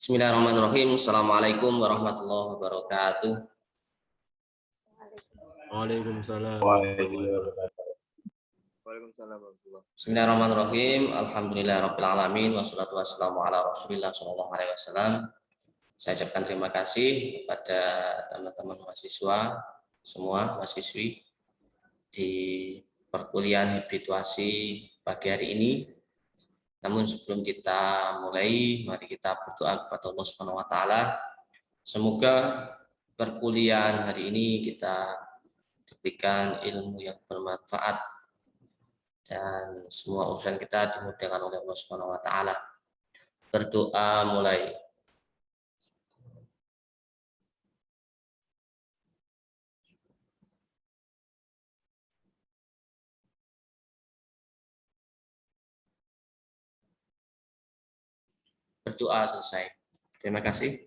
Bismillahirrahmanirrahim. Assalamualaikum warahmatullahi wabarakatuh. Waalaikumsalam. Bismillahirrahmanirrahim. Alhamdulillahirabbil alamin wassalatu wassalamu ala Rasulillah sallallahu alaihi wasallam. Saya ucapkan terima kasih kepada teman-teman mahasiswa semua, mahasiswi di perkuliahan habituasi pagi hari ini. Namun sebelum kita mulai, mari kita berdoa kepada Allah Subhanahu wa taala. Semoga perkuliahan hari ini kita diberikan ilmu yang bermanfaat dan semua urusan kita dimudahkan oleh Allah Subhanahu wa taala. Berdoa mulai. Berdoa selesai. Terima kasih.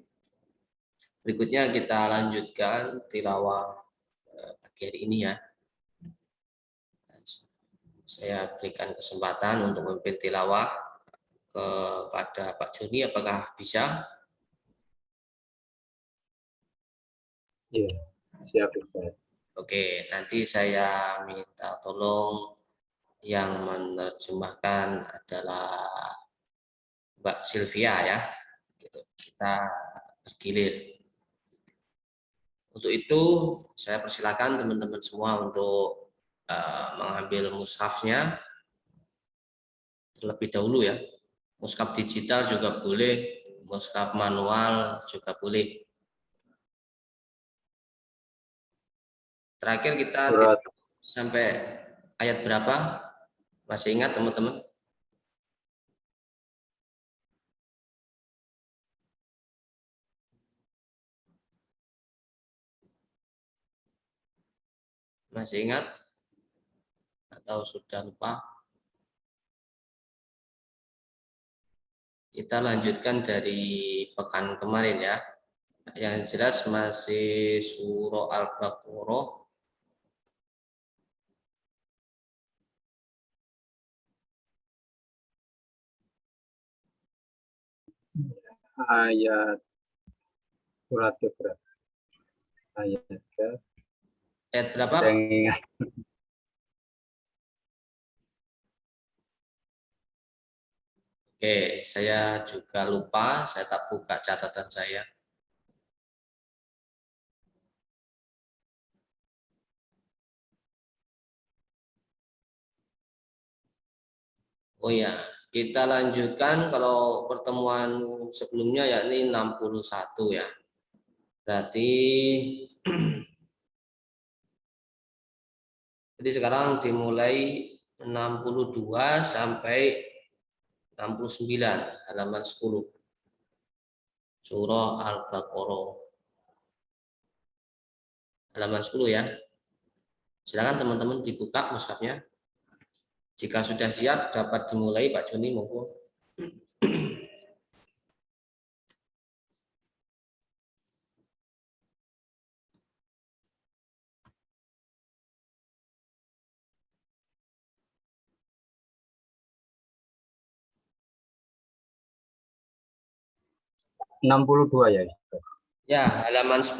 Berikutnya kita lanjutkan tilawah pagi hari ini ya. Saya berikan kesempatan untuk memimpin tilawah kepada Pak Joni. Apakah bisa? Iya, siap Ustaz. Oke, nanti saya minta tolong yang menerjemahkan adalah Mbak Sylvia ya. Gitu. Kita bergilir. Untuk itu saya persilakan teman-teman semua untuk mengambil mushafnya terlebih dahulu ya. Mushaf digital juga boleh, mushaf manual juga boleh. Terakhir kita sampai ayat berapa? Masih ingat teman-teman? Masih ingat? Atau sudah lupa? Kita lanjutkan dari pekan kemarin ya. Yang jelas masih surah Al-Baqarah Ayat surat berapa? Ayat berapa? Oke, saya juga lupa, saya tak buka catatan saya. Oh ya, kita lanjutkan kalau pertemuan sebelumnya yakni 61 ya. Berarti jadi sekarang dimulai 62 sampai 69 halaman 10. Surah Al-Baqarah. Halaman 10 ya. Silakan teman-teman dibuka mushafnya. Jika sudah siap dapat dimulai Pak Joni monggo. Ya, 62 ya. Ya, halaman 10.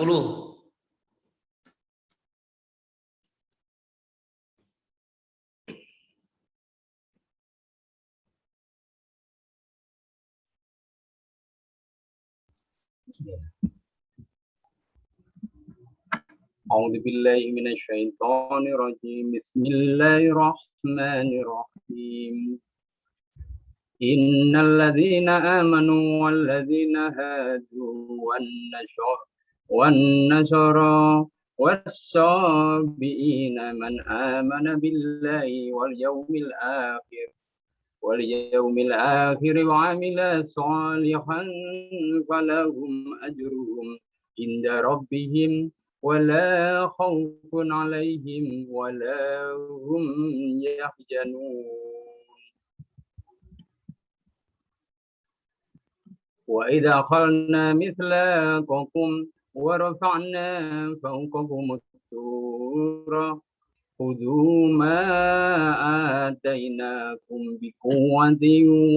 A'udzu billahi minasy syaithanir rajim. Bismillahirrahmanirrahim. Innal ladzina amanu wal ladzina hadu wan nasara was-sabiina man amana billahi wal yawmil akhir wa amila salihan falahum ajruhum inda rabbihim wala khawfun alaihim wala hum yahzanun. وإذا أخذنا مثلكم ورفعنا فوقكم الطور خذوا ما آتيناكم بقوة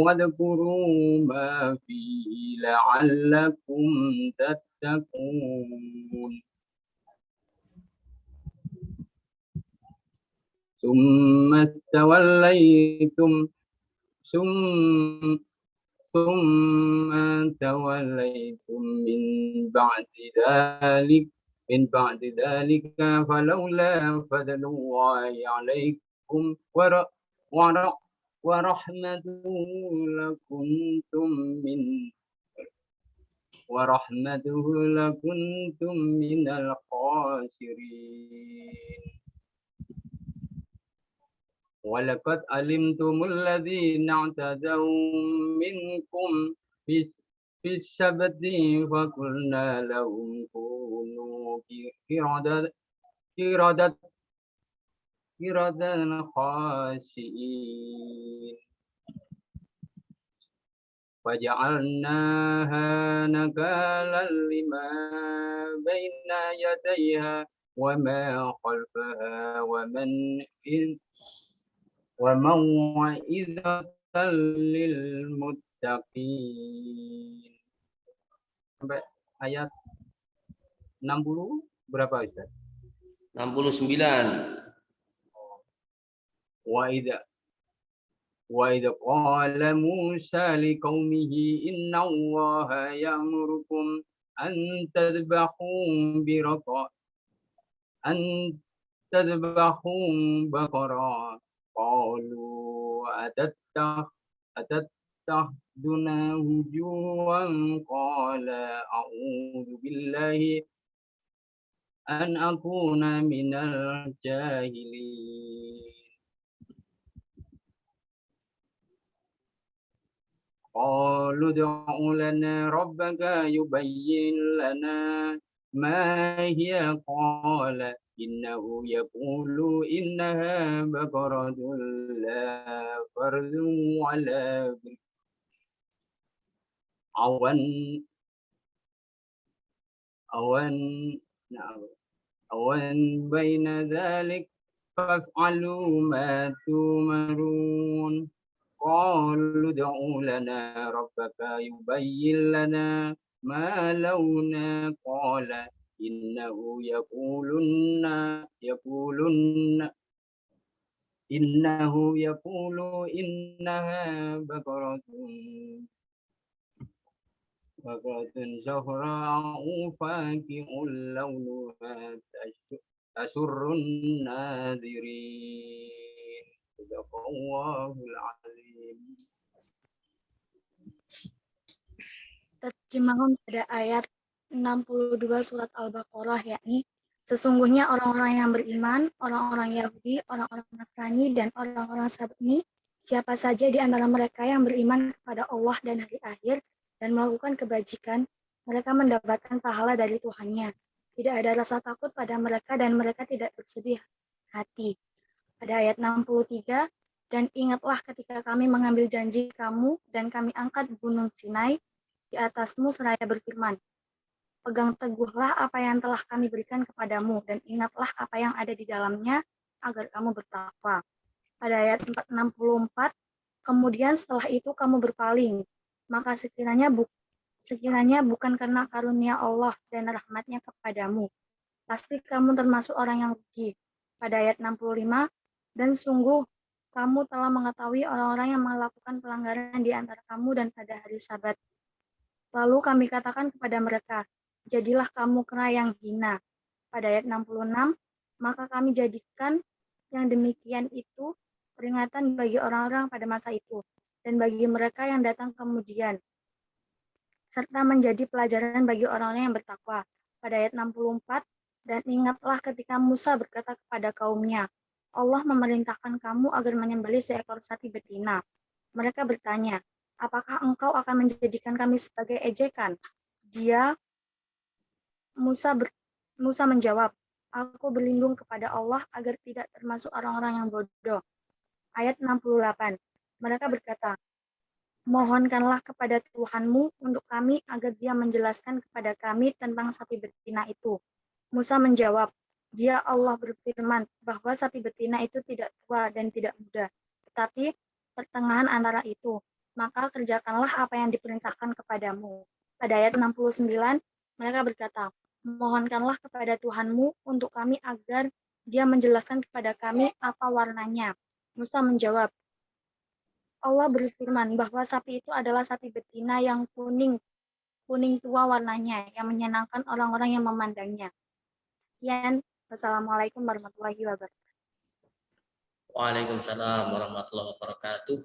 واذكروا ما فيه لعلكم تتقون ثم توليتم من بعد ذلك فلولا فضل الله عليكم ورحمته لكنتم من الخاسرين ولقد علمتم الذين اعتدوا منكم في السبت فقلنا لهم كونوا قردة خاسئين فجعلناها نكالا لما بين يديها وما خلفها وموعظة للمتقين. Sampai ayat 60 berapa Ustaz? 69. وإذ قال موسى لقومه إن الله يأمركم أن تذبحوا بقرة قالوا أتتخذنا هزوا قال أعوذ بالله أن أكون من الجاهلين قالوا ادع لنا ربك يبين لنا ما هي قال إنه يقول إنها بقرة لا فرد ولا أون بين ذلك فافعلوا ما تؤمرون قالوا ادع لنا ربك يبين لنا ما لونها قال إنه يقول إنها بقرة زهراء فاقع لونها تسر الناظرين صدق الله العظيم. Terjemahan pada ayat 62 surat Al-Baqarah, yakni sesungguhnya orang-orang yang beriman, orang-orang Yahudi, orang-orang Nasrani, dan orang-orang Sabni, siapa saja di antara mereka yang beriman kepada Allah dan hari akhir dan melakukan kebajikan, mereka mendapatkan pahala dari Tuhannya. Tidak ada rasa takut pada mereka dan mereka tidak bersedih hati. Pada ayat 63, dan ingatlah ketika kami mengambil janji kamu dan kami angkat gunung Sinai di atasmu seraya berfirman, pegang teguhlah apa yang telah kami berikan kepadamu dan ingatlah apa yang ada di dalamnya agar kamu bertakwa. Pada ayat 64, kemudian setelah itu kamu berpaling, maka sekiranya bukan karena karunia Allah dan rahmatnya kepadamu, pasti kamu termasuk orang yang rugi. Pada ayat 65, dan sungguh kamu telah mengetahui orang-orang yang melakukan pelanggaran di antara kamu dan pada hari Sabat. Lalu kami katakan kepada mereka, jadilah kamu kera yang hina. Pada ayat 66, maka kami jadikan yang demikian itu peringatan bagi orang-orang pada masa itu, dan bagi mereka yang datang kemudian, serta menjadi pelajaran bagi orang-orang yang bertakwa. Pada ayat 64, dan ingatlah ketika Musa berkata kepada kaumnya, Allah memerintahkan kamu agar menyembelih seekor sapi betina. Mereka bertanya, apakah engkau akan menjadikan kami sebagai ejekan? Musa menjawab, aku berlindung kepada Allah agar tidak termasuk orang-orang yang bodoh. Ayat 68, mereka berkata, mohonkanlah kepada Tuhanmu untuk kami agar dia menjelaskan kepada kami tentang sapi betina itu. Musa menjawab, Dia Allah berfirman bahwa sapi betina itu tidak tua dan tidak muda, tetapi pertengahan antara itu. Maka kerjakanlah apa yang diperintahkan kepadamu. Pada ayat 69, mereka berkata, mohonkanlah kepada Tuhanmu untuk kami agar dia menjelaskan kepada kami apa warnanya. Musa menjawab, Allah berfirman bahwa sapi itu adalah sapi betina yang kuning tua warnanya, yang menyenangkan orang-orang yang memandangnya. Sekian, wassalamualaikum warahmatullahi wabarakatuh. Waalaikumsalam warahmatullahi wabarakatuh.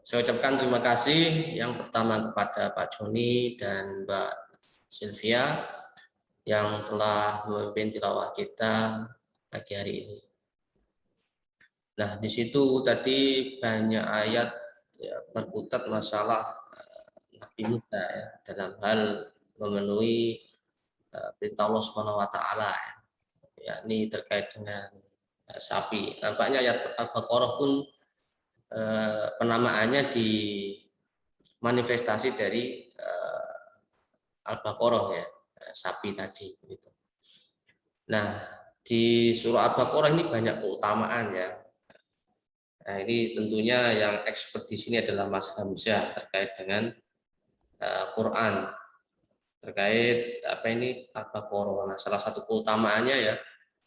Saya ucapkan terima kasih yang pertama kepada Pak Joni dan Mbak Sylvia yang telah memimpin tilawah kita pagi hari ini. Nah, di situ tadi banyak ayat ya, berkutat masalah Nabi Musa ya, dalam hal memenuhi perintah Allah Subhanahu wa taala ya, yakni terkait dengan sapi. Nampaknya ayat Al-Baqarah pun penamaannya di manifestasi dari Al-Baqarah ya, sapi tadi gitu. Nah, di surah Al-Baqarah ini banyak keutamaan ya. Nah, ini tentunya yang expert di sini adalah Mas Hamzah terkait dengan Quran, terkait apa ini Al-Baqarah. Nah, salah satu keutamaannya ya,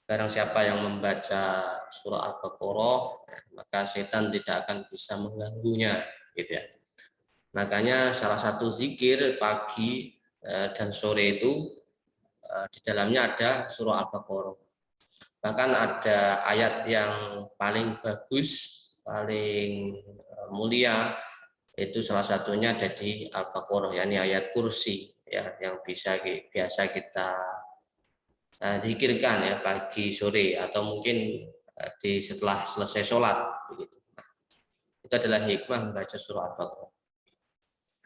barang siapa yang membaca surah Al-Baqarah, maka setan tidak akan bisa mengganggunya, gitu ya. Makanya salah satu zikir pagi dan sore itu di dalamnya ada surah Al-Baqarah. Bahkan ada ayat yang paling bagus, paling mulia, itu salah satunya ada di Al-Baqarah, yakni ayat kursi ya, yang biasa kita zikirkan ya pagi sore atau mungkin setelah selesai sholat begitu. Itu adalah hikmah membaca surah Al-Baqarah.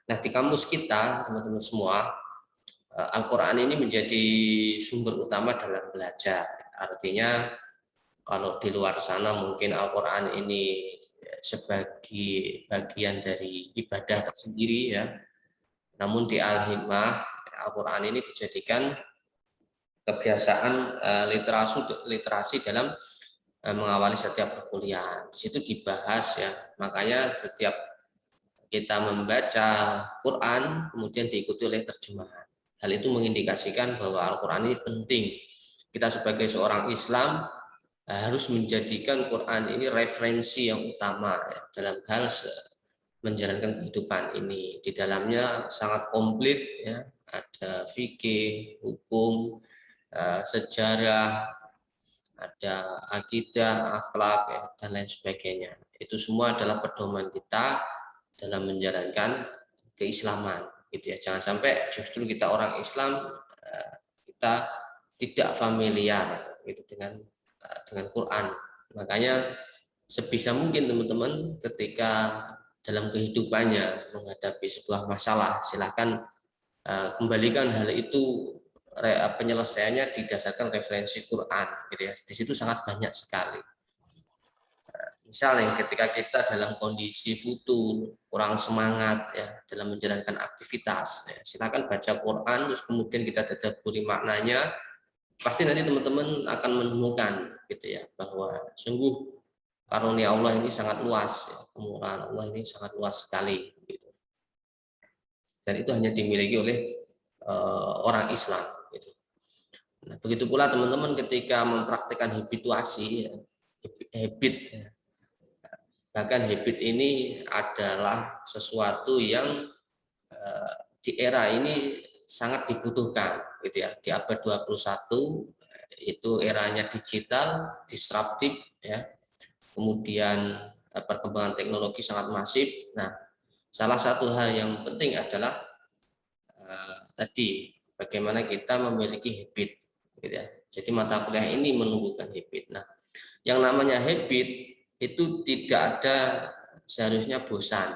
Nah, di kampus kita teman-teman semua, Al-Quran ini menjadi sumber utama dalam belajar. Artinya kalau di luar sana mungkin Al-Quran ini sebagai bagian dari ibadah tersendiri ya. Namun di Al-Hikmah, Al-Quran ini dijadikan kebiasaan literasi dalam mengawali setiap perkuliahan. Di situ dibahas ya. Makanya setiap kita membaca Quran kemudian diikuti oleh terjemahan. Hal itu mengindikasikan bahwa Al-Quran ini penting. Kita sebagai seorang Islam harus menjadikan Quran ini referensi yang utama ya, dalam hal menjalankan kehidupan ini. Di dalamnya sangat komplit ya, ada fikih, hukum, sejarah, ada akidah, akhlak ya, dan lain sebagainya. Itu semua adalah pedoman kita dalam menjalankan keislaman gitu ya. Jangan sampai justru kita orang Islam kita tidak familiar gitu dengan Quran. Makanya sebisa mungkin teman-teman ketika dalam kehidupannya menghadapi sebuah masalah, silahkan kembalikan hal itu penyelesaiannya didasarkan referensi Quran gitu ya. Di situ sangat banyak sekali. Misalnya ketika kita dalam kondisi futur, kurang semangat ya dalam menjalankan aktivitas, ya, silakan baca Quran terus kemudian kita tadabburi maknanya, pasti nanti teman-teman akan menemukan gitu ya bahwa sungguh karunia Allah ini sangat luas, ya, kemurahan Allah ini sangat luas sekali gitu. Dan itu hanya dimiliki oleh orang Islam gitu. Nah, begitu pula teman-teman ketika mempraktikkan habituasi ya, habit ya. Bahkan habit ini adalah sesuatu yang di era ini sangat dibutuhkan gitu ya. Di abad 21 itu eranya digital, disruptif ya. Kemudian perkembangan teknologi sangat masif. Nah, salah satu hal yang penting adalah tadi bagaimana kita memiliki habit gitu ya. Jadi mata kuliah ini menumbuhkan habit. Nah, yang namanya habit itu tidak ada seharusnya bosan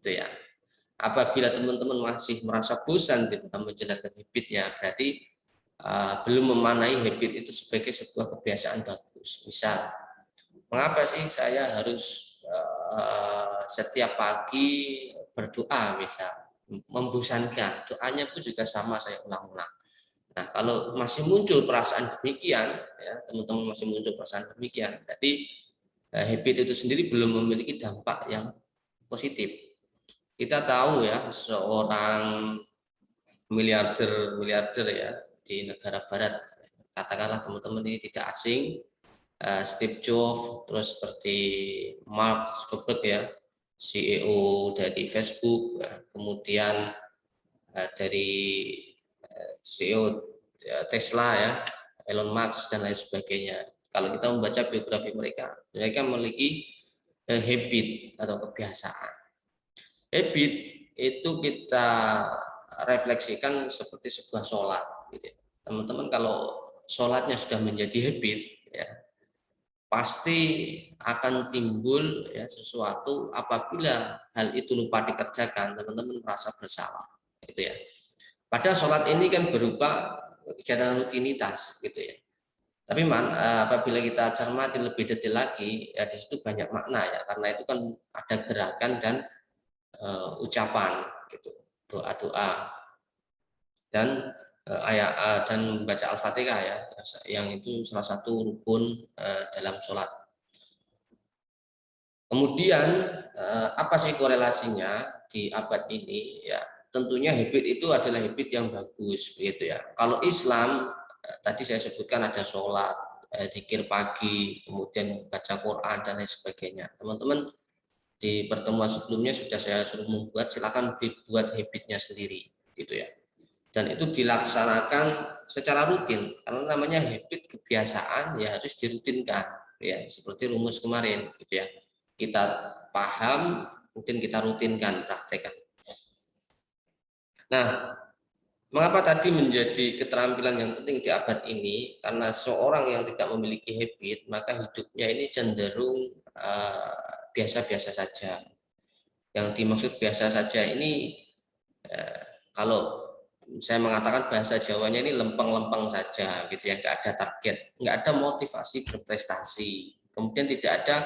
gitu ya. Apabila teman-teman masih merasa bosan di dalam menjalankan habitnya, berarti belum memanai habit itu sebagai sebuah kebiasaan bagus. Misal, mengapa sih saya harus setiap pagi berdoa misal, membosankan, doanya pun juga sama saya ulang-ulang. Nah, kalau masih muncul perasaan demikian, ya, teman-teman masih muncul perasaan demikian, berarti habit itu sendiri belum memiliki dampak yang positif. Kita tahu ya, seorang miliarder ya di negara barat, katakanlah teman-teman ini tidak asing, Steve Jobs, terus seperti Mark Zuckerberg ya, CEO dari Facebook, kemudian dari CEO Tesla ya, Elon Musk dan lain sebagainya. Kalau kita membaca biografi mereka, mereka memiliki habit atau kebiasaan. Habit itu kita refleksikan seperti sebuah sholat. Gitu. Teman-teman kalau sholatnya sudah menjadi habit, ya, pasti akan timbul ya sesuatu apabila hal itu lupa dikerjakan, teman-teman merasa bersalah. Gitu ya. Padahal sholat ini kan berupa kegiatan rutinitas, gitu ya. Tapi apabila kita cermati lebih detail lagi, ya di situ banyak makna ya, karena itu kan ada gerakan dan ucapan, gitu, doa-doa dan ayat dan membaca Al-Fatihah ya, yang itu salah satu rukun dalam sholat. Kemudian apa sih korelasinya di abad ini? Ya, tentunya habit itu adalah habit yang bagus, begitu ya. Kalau Islam tadi saya sebutkan ada sholat, zikir pagi, kemudian baca Quran dan lain sebagainya. Teman-teman di pertemuan sebelumnya sudah saya suruh membuat, silakan dibuat habitnya sendiri, gitu ya. Dan itu dilaksanakan secara rutin, karena namanya habit kebiasaan ya harus dirutinkan, ya seperti rumus kemarin, gitu ya. Kita paham, mungkin kita rutinkan, praktekkan. Nah, mengapa tadi menjadi keterampilan yang penting di abad ini? Karena seorang yang tidak memiliki habit, maka hidupnya ini cenderung biasa-biasa saja. Yang dimaksud biasa saja ini, kalau saya mengatakan bahasa Jawanya ini lempeng-lempeng saja, gitu ya, nggak ada target, nggak ada motivasi berprestasi, kemudian tidak ada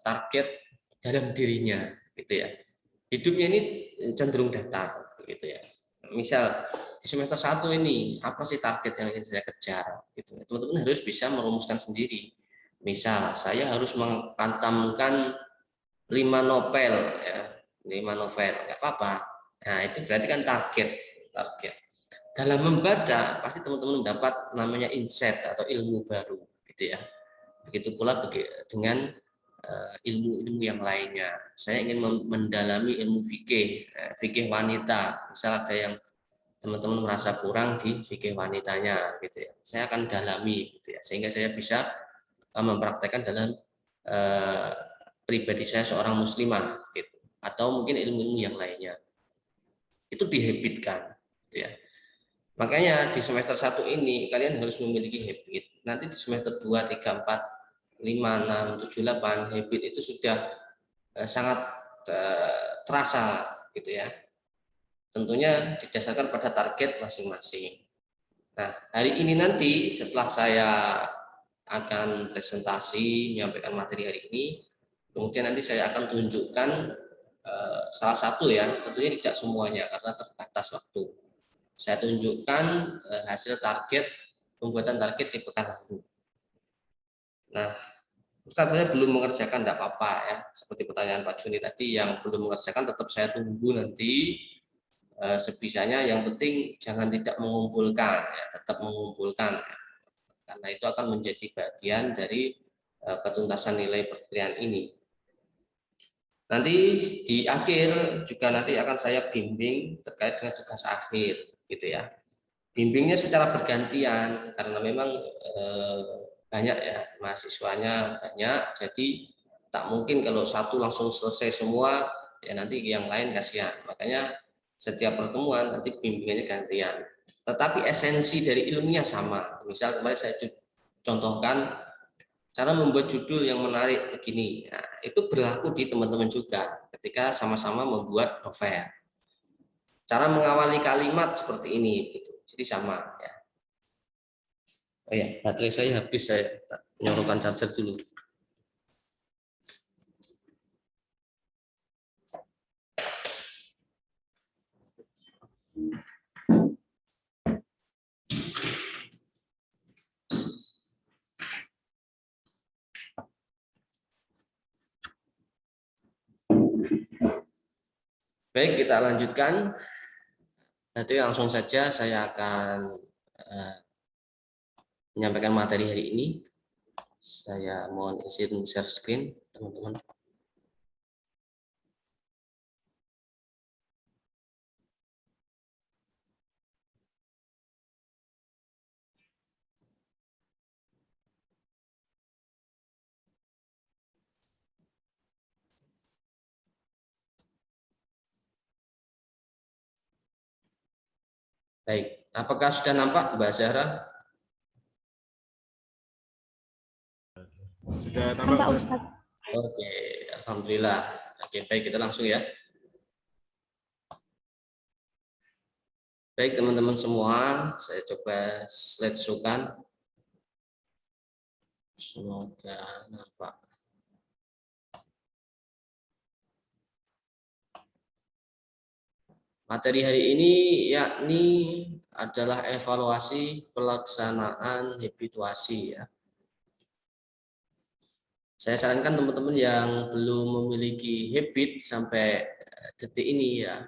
target dalam dirinya, gitu ya. Hidupnya ini cenderung datar, gitu ya. Misal di semester 1 ini apa sih target yang ingin saya kejar, gitu. Teman-teman harus bisa merumuskan sendiri. Misal saya harus menghantamkan 5 novel ya, 5 novel, nggak apa-apa. Nah, itu berarti kan target. Dalam membaca pasti teman-teman mendapat namanya insight atau ilmu baru, gitu ya. Begitu pula dengan ilmu-ilmu yang lainnya. Saya ingin mendalami ilmu fikih wanita. Misal ada yang teman-teman merasa kurang di fikih wanitanya, gitu ya. Saya akan dalami, gitu ya, sehingga saya bisa mempraktekkan dalam pribadi saya seorang muslimah, gitu. Atau mungkin ilmu-ilmu yang lainnya. Itu dihabitkan, gitu ya. Makanya di semester 1 ini kalian harus memiliki habit. Nanti di semester 2, 3, 4, 5, 6, 7, 8 habit itu sudah sangat terasa, gitu ya. Tentunya didasarkan pada target masing-masing. Nah, hari ini nanti setelah saya akan presentasi menyampaikan materi hari ini, kemudian nanti saya akan tunjukkan salah satu ya, tentunya tidak semuanya karena terbatas waktu. Saya tunjukkan hasil target pembuatan target di pekan lalu. Nah, Ustadz saya belum mengerjakan, tidak apa-apa ya. Seperti pertanyaan Pak Juni tadi, yang belum mengerjakan tetap saya tunggu nanti sebisanya. Yang penting jangan tidak mengumpulkan, ya, tetap mengumpulkan, ya. Karena itu akan menjadi bagian dari ketuntasan nilai perkuliahan ini. Nanti di akhir juga nanti akan saya bimbing terkait dengan tugas akhir, gitu ya. Bimbingnya secara bergantian karena memang banyak ya, mahasiswanya banyak, jadi tak mungkin kalau satu langsung selesai semua, ya nanti yang lain kasihan. Makanya setiap pertemuan nanti bimbingannya gantian. Tetapi esensi dari ilmunya sama. Misal kemarin saya contohkan cara membuat judul yang menarik begini. Nah, itu berlaku di teman-teman juga ketika sama-sama membuat novel. Cara mengawali kalimat seperti ini, gitu. Jadi sama ya. Oh ya, baterai saya habis, saya nyolokan charger dulu. Baik, kita lanjutkan. Berarti langsung saja saya akan menyampaikan materi hari ini. Saya mohon izin share screen, teman-teman. Baik, apakah sudah nampak Mbak Zahra? Sudah tampak, Nampak, Ustaz. Ustaz. Oke, alhamdulillah. Oke, baik, kita langsung ya. Baik, teman-teman semua, saya coba slide show-kan. Semoga nampak. Materi hari ini yakni adalah evaluasi pelaksanaan habituasi ya. Saya sarankan teman-teman yang belum memiliki habit sampai detik ini ya,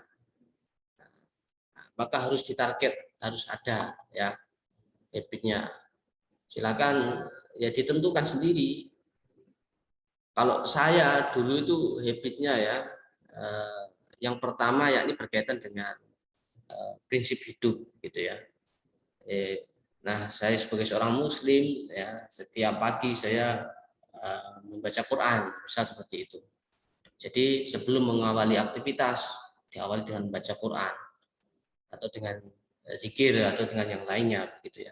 maka harus ditarget, harus ada ya habitnya. Silakan ya ditentukan sendiri. Kalau saya dulu itu habitnya ya, yang pertama yakni berkaitan dengan prinsip hidup gitu ya. Nah, saya sebagai seorang Muslim ya, setiap pagi saya membaca Quran, misal seperti itu. Jadi sebelum mengawali aktivitas diawali dengan membaca Quran atau dengan zikir atau dengan yang lainnya gitu ya.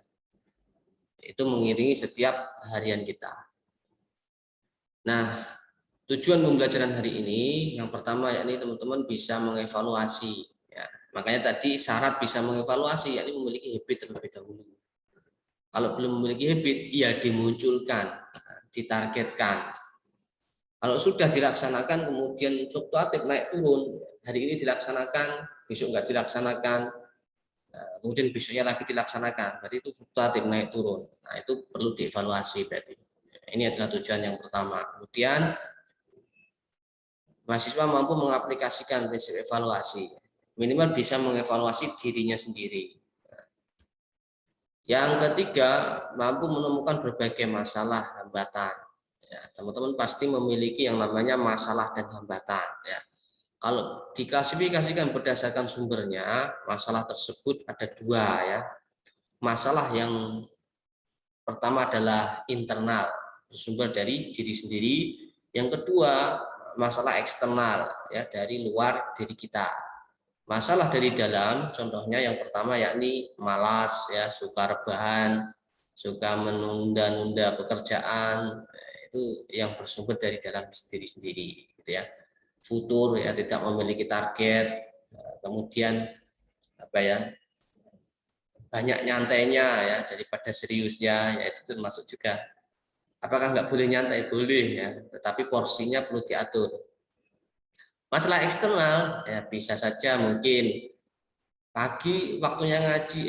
Itu mengiringi setiap harian kita. Nah, tujuan pembelajaran hari ini yang pertama yakni teman-teman bisa mengevaluasi ya. Makanya tadi syarat bisa mengevaluasi yakni memiliki habit terlebih dahulu. Kalau belum memiliki habit, ya dimunculkan, ditargetkan. Kalau sudah dilaksanakan kemudian fluktuatif naik turun, hari ini dilaksanakan, besok enggak dilaksanakan, kemudian besoknya lagi dilaksanakan, berarti itu fluktuatif naik turun. Nah, itu perlu dievaluasi berarti. Ini adalah tujuan yang pertama. Kemudian mahasiswa mampu mengaplikasikan prinsip evaluasi, minimal bisa mengevaluasi dirinya sendiri. Yang ketiga, mampu menemukan berbagai masalah hambatan. Ya, teman-teman pasti memiliki yang namanya masalah dan hambatan. Ya. Kalau diklasifikasikan berdasarkan sumbernya, masalah tersebut ada dua ya. Masalah yang pertama adalah internal, bersumber dari diri sendiri. Yang kedua, masalah eksternal ya dari luar diri kita. Masalah dari dalam, contohnya yang pertama yakni malas, ya, suka rebahan, suka menunda-nunda pekerjaan, itu yang bersumber dari dalam diri sendiri, gitu ya. Futur, ya, tidak memiliki target, kemudian apa ya, banyak nyantainya ya daripada seriusnya, ya itu termasuk juga. Apakah nggak boleh nyantai? Boleh ya, tetapi porsinya perlu diatur. Masalah eksternal, ya bisa saja mungkin pagi waktunya ngaji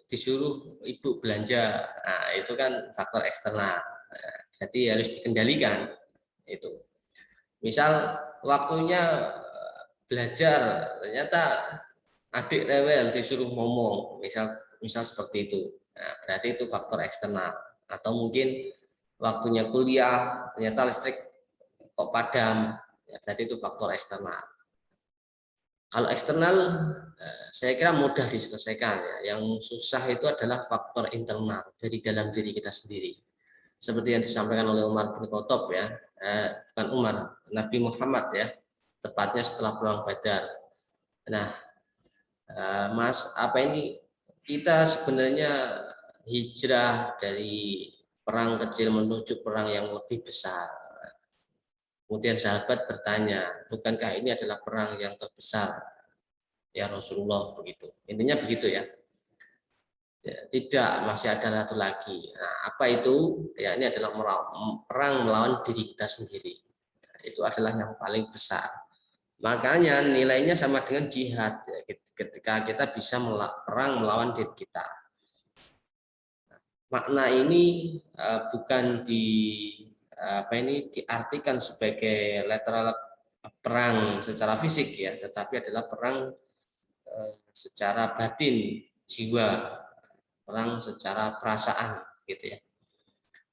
disuruh ibu belanja, nah itu kan faktor eksternal, nah, jadi harus dikendalikan itu. Misal waktunya belajar ternyata adik rewel disuruh ngomong, misal misal seperti itu, nah, berarti itu faktor eksternal. Atau mungkin waktunya kuliah ternyata listrik kok padam, ya berarti itu faktor eksternal. Kalau eksternal, saya kira mudah diselesaikan. Ya. Yang susah itu adalah faktor internal dari dalam diri kita sendiri. Seperti yang disampaikan oleh Umar bin Khattab ya, bukan Umar, Nabi Muhammad ya, tepatnya setelah perang Badar. Nah, Mas, apa ini kita sebenarnya hijrah dari perang kecil menuju perang yang lebih besar. Kemudian sahabat bertanya, bukankah ini adalah perang yang terbesar? Ya Rasulullah begitu. Intinya begitu ya. Tidak, masih ada satu lagi. Nah, apa itu? Ya ini adalah perang melawan diri kita sendiri. Nah, itu adalah yang paling besar. Makanya nilainya sama dengan jihad ya, ketika kita bisa perang melawan diri kita. Makna ini bukan diartikan sebagai literal perang secara fisik ya, tetapi adalah perang secara batin, jiwa, perang secara perasaan gitu ya.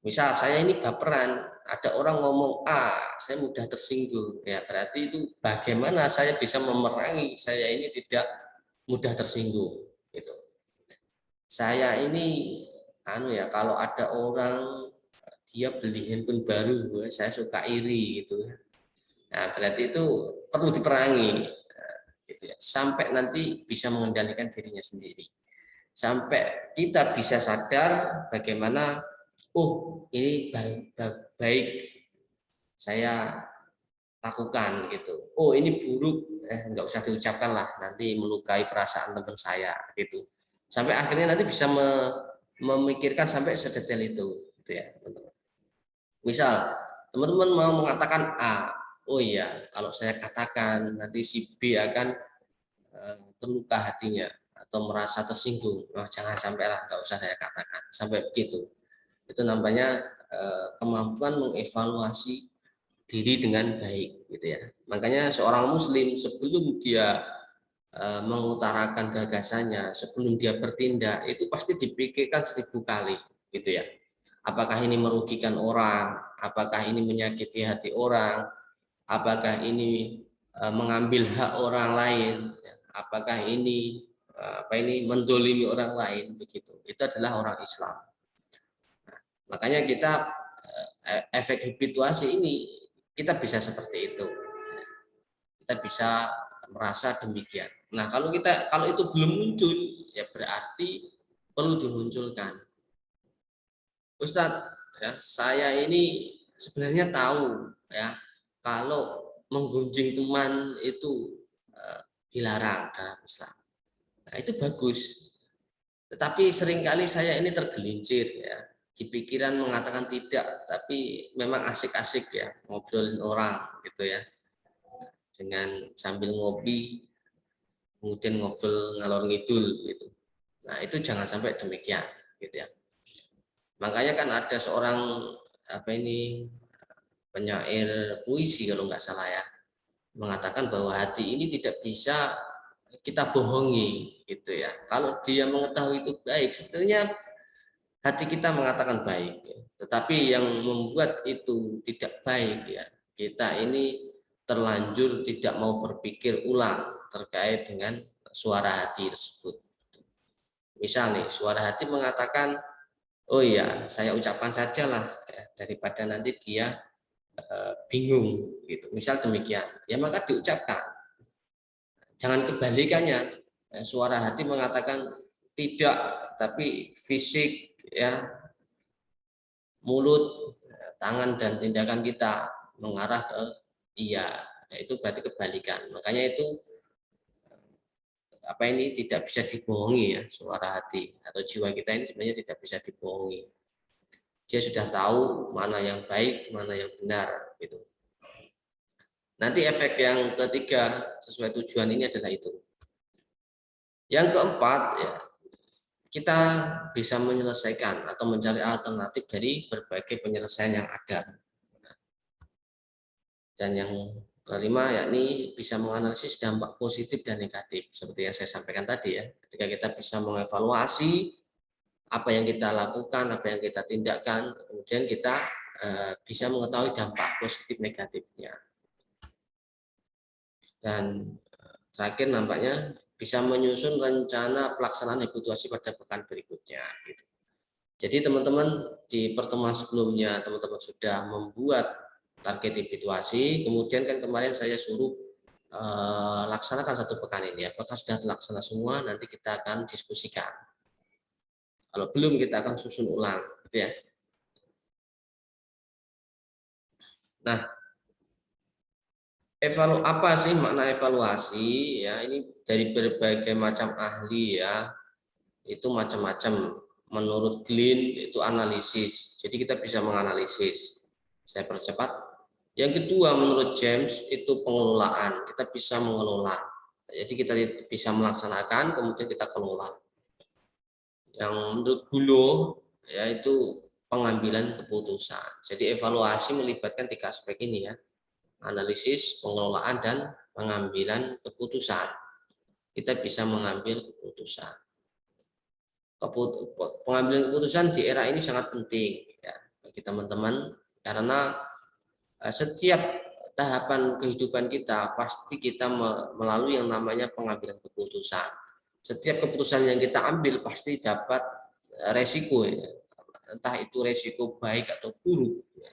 Misal saya ini baperan, ada orang ngomong A, saya mudah tersinggung, ya berarti itu bagaimana saya bisa memerangi saya ini tidak mudah tersinggung gitu. Saya ini kalau ada orang dia beli handphone baru, saya suka iri gitu. Nah, berarti itu perlu diperangi gitu ya, sampai nanti bisa mengendalikan dirinya sendiri. Sampai kita bisa sadar bagaimana ini baik saya lakukan gitu. Oh, ini buruk, nggak usah diucapkan lah, nanti melukai perasaan teman saya gitu. Sampai akhirnya nanti bisa memikirkan sampai sedetail itu gitu ya, teman-teman. Misal teman-teman mau mengatakan A, oh iya, kalau saya katakan nanti si B akan terluka hatinya atau merasa tersinggung. Oh, jangan sampailah, nggak usah saya katakan sampai begitu. Itu namanya kemampuan mengevaluasi diri dengan baik gitu ya. Makanya seorang muslim sebelum dia mengutarakan gagasannya, sebelum dia bertindak itu pasti dipikirkan 1000 kali gitu ya. Apakah ini merugikan orang, apakah ini menyakiti hati orang, apakah ini mengambil hak orang lain, apakah ini mendolimi orang lain begitu. Itu adalah orang Islam. Makanya kita efek habituasi ini kita bisa seperti itu. Kita bisa merasa demikian. Nah, kalau itu belum muncul, ya berarti perlu dimunculkan. Ustadz, ya, saya ini sebenarnya tahu ya kalau menggunjing teman itu dilarang dalam Islam. Nah, itu bagus. Tetapi seringkali saya ini tergelincir ya. Di pikiran mengatakan tidak, tapi memang asik-asik ya ngobrolin orang gitu ya. Dengan sambil ngopi, kemudian ngobrol ngalor ngidul gitu. Nah, itu jangan sampai demikian gitu ya. Makanya kan ada seorang penyair puisi kalau nggak salah ya, mengatakan bahwa hati ini tidak bisa kita bohongi gitu ya. Kalau dia mengetahui itu baik, sebenarnya hati kita mengatakan baik, ya. Tetapi yang membuat itu tidak baik ya, kita ini terlanjur tidak mau berpikir ulang terkait dengan suara hati tersebut. Misal nih, suara hati mengatakan, oh iya, saya ucapkan sajalah ya, daripada nanti dia bingung gitu. Misal demikian, ya maka diucapkan. Jangan kebalikannya. Suara hati mengatakan tidak, tapi fisik ya, mulut, tangan dan tindakan kita mengarah ke iya. Nah, itu berarti kebalikan. Makanya itu tidak bisa dibohongi ya, suara hati atau jiwa kita ini sebenarnya tidak bisa dibohongi. Dia sudah tahu mana yang baik, mana yang benar gitu. Nanti efek yang ketiga sesuai tujuan ini adalah itu. Yang keempat ya, kita bisa menyelesaikan atau mencari alternatif dari berbagai penyelesaian yang ada. Dan yang kelima yakni bisa menganalisis dampak positif dan negatif seperti yang saya sampaikan tadi ya. Ketika kita bisa mengevaluasi apa yang kita lakukan, apa yang kita tindakan, kemudian kita bisa mengetahui dampak positif negatifnya. Dan terakhir nampaknya bisa menyusun rencana pelaksanaan habituasi pada pekan berikutnya. Gitu. Jadi teman-teman di pertemuan sebelumnya teman-teman sudah membuat target habituasi, kemudian kan kemarin saya suruh laksanakan 1 pekan ini. Apakah sudah terlaksana semua? Nanti kita akan diskusikan. Kalau belum kita akan susun ulang, gitu ya. Nah, apa sih makna evaluasi? Ya, ini dari berbagai macam ahli ya. Itu macam-macam. Menurut Glynn itu analisis. Jadi kita bisa menganalisis. Saya percepat. Yang kedua menurut James itu pengelolaan. Kita bisa mengelola. Jadi kita bisa melaksanakan kemudian kita kelola. Yang menurut Gulo yaitu pengambilan keputusan. Jadi evaluasi melibatkan 3 aspek ini ya. analisis, pengelolaan, dan pengambilan keputusan. Kita bisa mengambil keputusan. Pengambilan keputusan di era ini sangat penting ya, bagi teman-teman, karena setiap tahapan kehidupan kita pasti kita melalui yang namanya pengambilan keputusan. Setiap keputusan yang kita ambil pasti dapat resiko ya. Entah itu resiko baik atau buruk ya.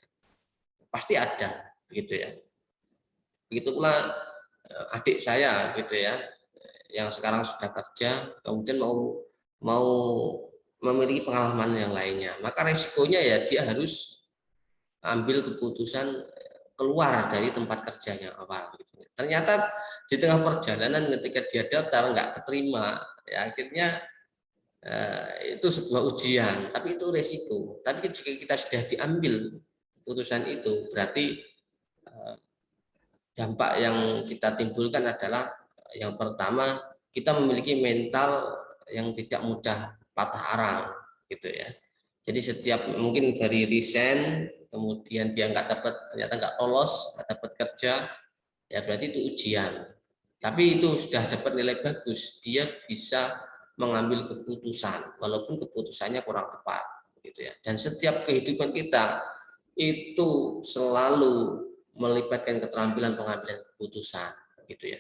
Pasti ada begitu ya. Begitu pula adik saya gitu ya, yang sekarang sudah kerja, kemudian mau memiliki pengalaman yang lainnya, maka resikonya ya dia harus ambil keputusan keluar dari tempat kerjanya awal. Ternyata di tengah perjalanan ketika dia daftar nggak keterima, ya akhirnya itu sebuah ujian, tapi itu resiko. Tapi jika kita sudah diambil keputusan itu, berarti dampak yang kita timbulkan adalah yang pertama, kita memiliki mental yang tidak mudah patah arang gitu ya. Jadi setiap mungkin dari resign, kemudian dia ternyata nggak lolos, nggak dapat kerja, ya berarti itu ujian. Tapi itu sudah dapat nilai bagus, dia bisa mengambil keputusan walaupun keputusannya kurang tepat gitu ya. Dan setiap kehidupan kita itu selalu melibatkan keterampilan pengambilan keputusan gitu ya.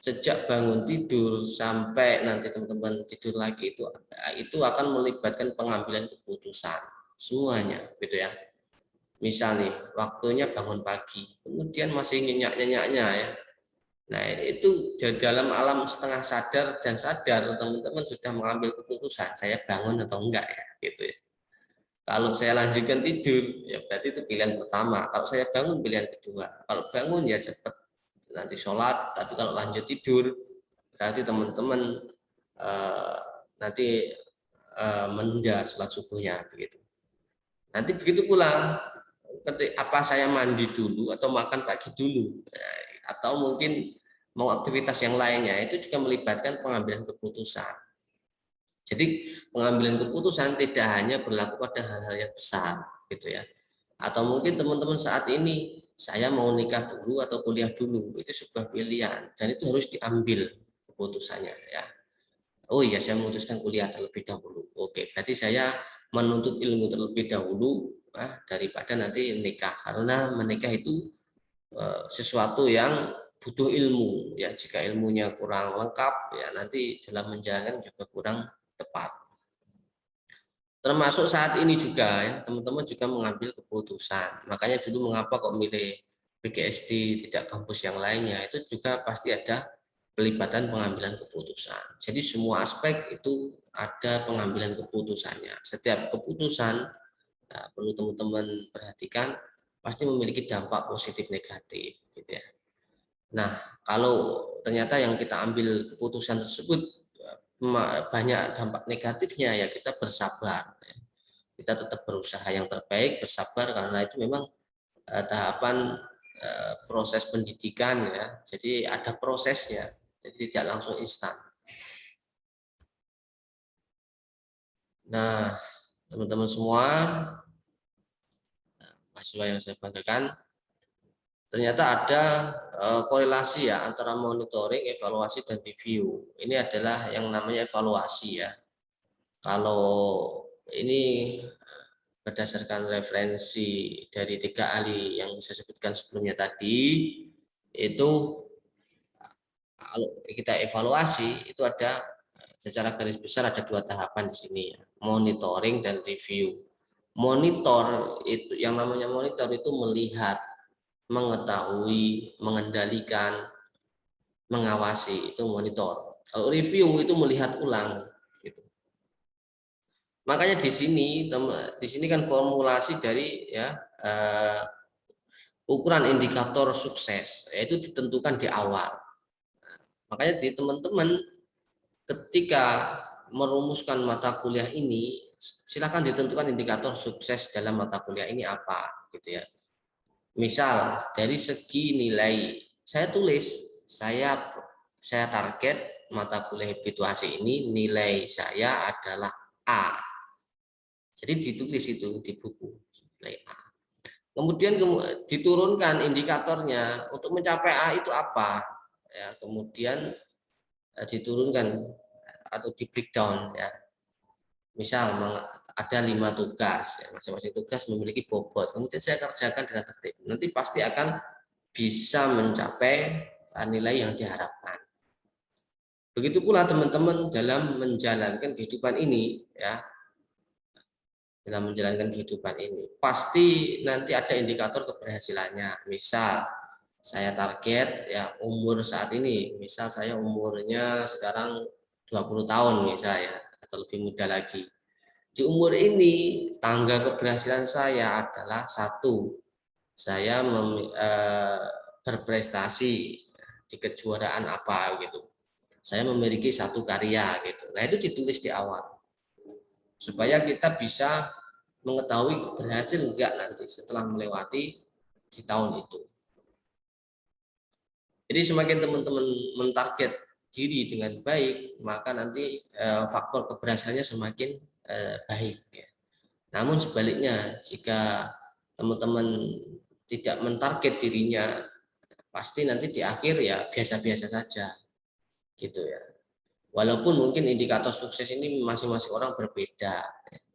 Sejak bangun tidur sampai nanti teman-teman tidur lagi itu akan melibatkan pengambilan keputusan semuanya gitu ya. Misal nih waktunya bangun pagi, kemudian masih nyenyak-nyenyaknya ya. Nah itu dalam alam setengah sadar dan sadar teman-teman sudah mengambil keputusan saya bangun atau enggak ya gitu ya. Kalau saya lanjutkan tidur ya berarti itu pilihan pertama. Kalau saya bangun pilihan kedua. Kalau bangun ya cepat nanti sholat, tapi kalau lanjut tidur berarti teman-teman nanti menunda sholat subuhnya begitu. Nanti begitu pulang, apa saya mandi dulu atau makan pagi dulu, atau mungkin mau aktivitas yang lainnya, itu juga melibatkan pengambilan keputusan. Jadi pengambilan keputusan tidak hanya berlaku pada hal-hal yang besar, gitu ya. Atau mungkin teman-teman saat ini saya mau nikah dulu atau kuliah dulu, itu sebuah pilihan dan itu harus diambil keputusannya ya. Oh iya saya memutuskan kuliah terlebih dahulu. Oke, berarti saya menuntut ilmu terlebih dahulu daripada nanti menikah, karena menikah itu sesuatu yang butuh ilmu ya. Jika ilmunya kurang lengkap ya nanti dalam menjalankan juga kurang tepat. Termasuk saat ini juga ya, teman-teman juga mengambil keputusan. Makanya dulu mengapa kok milih PGSD tidak kampus yang lainnya, itu juga pasti ada pelibatan pengambilan keputusan. Jadi semua aspek itu ada pengambilan keputusannya. Setiap keputusan perlu teman-teman perhatikan pasti memiliki dampak positif negatif gitu ya. Nah, kalau ternyata yang kita ambil keputusan tersebut banyak dampak negatifnya, ya kita bersabar. Kita tetap berusaha yang terbaik, bersabar, karena itu memang tahapan proses pendidikan ya. Jadi ada prosesnya, jadi tidak langsung instan. Nah, teman-teman semua, mahasiswa yang saya banggakan, ternyata ada korelasi ya antara monitoring, evaluasi, dan review. Ini adalah yang namanya evaluasi ya. Kalau ini berdasarkan referensi dari 3 ahli yang saya sebutkan sebelumnya tadi, itu kalau kita evaluasi itu ada secara garis besar ada 2 tahapan di sini ya, monitoring dan review. Monitor itu, yang namanya monitor itu melihat, mengetahui, mengendalikan, mengawasi, itu monitor. Kalau review itu melihat ulang. Gitu. Makanya di sini kan formulasi dari ya ukuran indikator sukses, yaitu ditentukan di awal. Makanya di teman-teman ketika merumuskan mata kuliah ini, silakan ditentukan indikator sukses dalam mata kuliah ini apa, gitu ya. Misal dari segi nilai, saya tulis saya target mata kuliah habituasi ini nilai saya adalah A. Jadi ditulis itu di buku nilai A. Kemudian diturunkan indikatornya untuk mencapai A itu apa? Ya, kemudian diturunkan atau di breakdown ya. Misal ada 5 tugas, ya, masing-masing tugas memiliki bobot. Kemudian saya kerjakan dengan tertib. Nanti pasti akan bisa mencapai nilai yang diharapkan. Begitu pula teman-teman dalam menjalankan kehidupan ini, ya, dalam menjalankan kehidupan ini pasti nanti ada indikator keberhasilannya. Misal saya target ya umur saat ini, misal saya umurnya sekarang 20 tahun misalnya atau lebih muda lagi. Di umur ini tangga keberhasilan saya adalah satu, saya berprestasi di kejuaraan apa gitu. Saya memiliki satu karya gitu. Nah, itu ditulis di awal supaya kita bisa mengetahui berhasil enggak nanti setelah melewati di tahun itu. Jadi semakin teman-teman mentarget diri dengan baik, maka nanti faktor keberhasilannya semakin baik. Ya. Namun sebaliknya, jika teman-teman tidak mentarget dirinya, pasti nanti di akhir ya biasa-biasa saja, gitu ya. Walaupun mungkin indikator sukses ini masing-masing orang berbeda,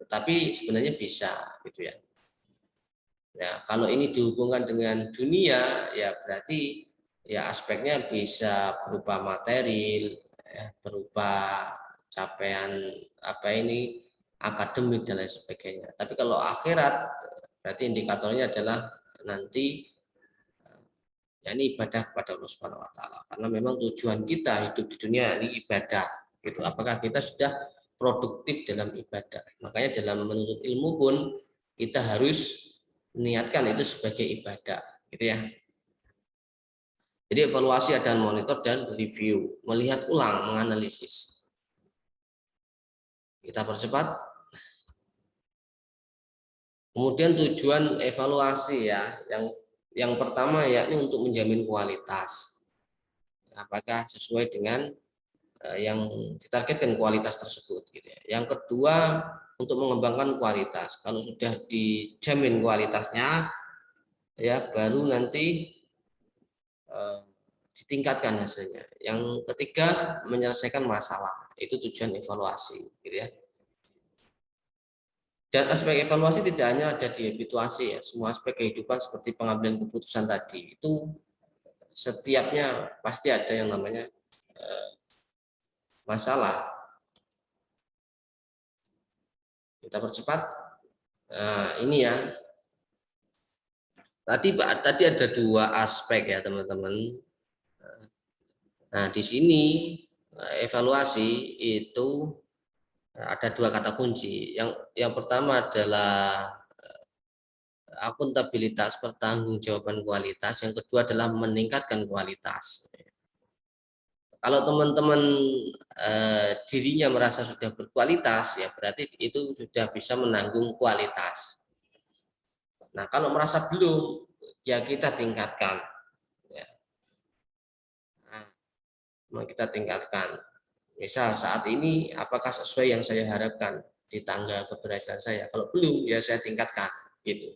tetapi sebenarnya bisa, gitu ya. Ya, kalau ini dihubungkan dengan dunia, ya berarti ya aspeknya bisa berupa material, ya, berupa capaian apa ini akademik dan lain sebagainya. Tapi kalau akhirat, berarti indikatornya adalah nanti ya ini ibadah kepada Allah Subhanahu Wa Taala. Karena memang tujuan kita hidup di dunia ini ibadah. Gitu. Apakah kita sudah produktif dalam ibadah? Makanya dalam menuntut ilmu pun kita harus niatkan itu sebagai ibadah, gitu ya. Jadi evaluasi dan monitor dan review, melihat ulang, menganalisis. Kita percepat. Kemudian tujuan evaluasi ya, yang pertama yakni untuk menjamin kualitas. Apakah sesuai dengan yang ditargetkan kualitas tersebut, gitu ya. Yang kedua untuk mengembangkan kualitas. Kalau sudah dijamin kualitasnya, ya baru nanti ditingkatkan hasilnya. Yang ketiga menyelesaikan masalah, itu tujuan evaluasi, gitu ya. Dan aspek evaluasi tidak hanya ada di habituasi ya, semua aspek kehidupan seperti pengambilan keputusan tadi itu setiapnya pasti ada yang namanya masalah. Kita percepat. Nah, ini ya. Tadi ada dua aspek ya teman-teman. Nah, di sini evaluasi itu ada dua kata kunci. Yang pertama adalah akuntabilitas, pertanggungjawaban kualitas. Yang kedua adalah meningkatkan kualitas. Kalau teman-teman dirinya merasa sudah berkualitas, ya berarti itu sudah bisa menanggung kualitas. Nah, kalau merasa belum, ya kita tingkatkan. Ya. Nah, kita tingkatkan. Misal saat ini, apakah sesuai yang saya harapkan di tangga keberhasilan saya? Kalau belum, ya saya tingkatkan. Gitu.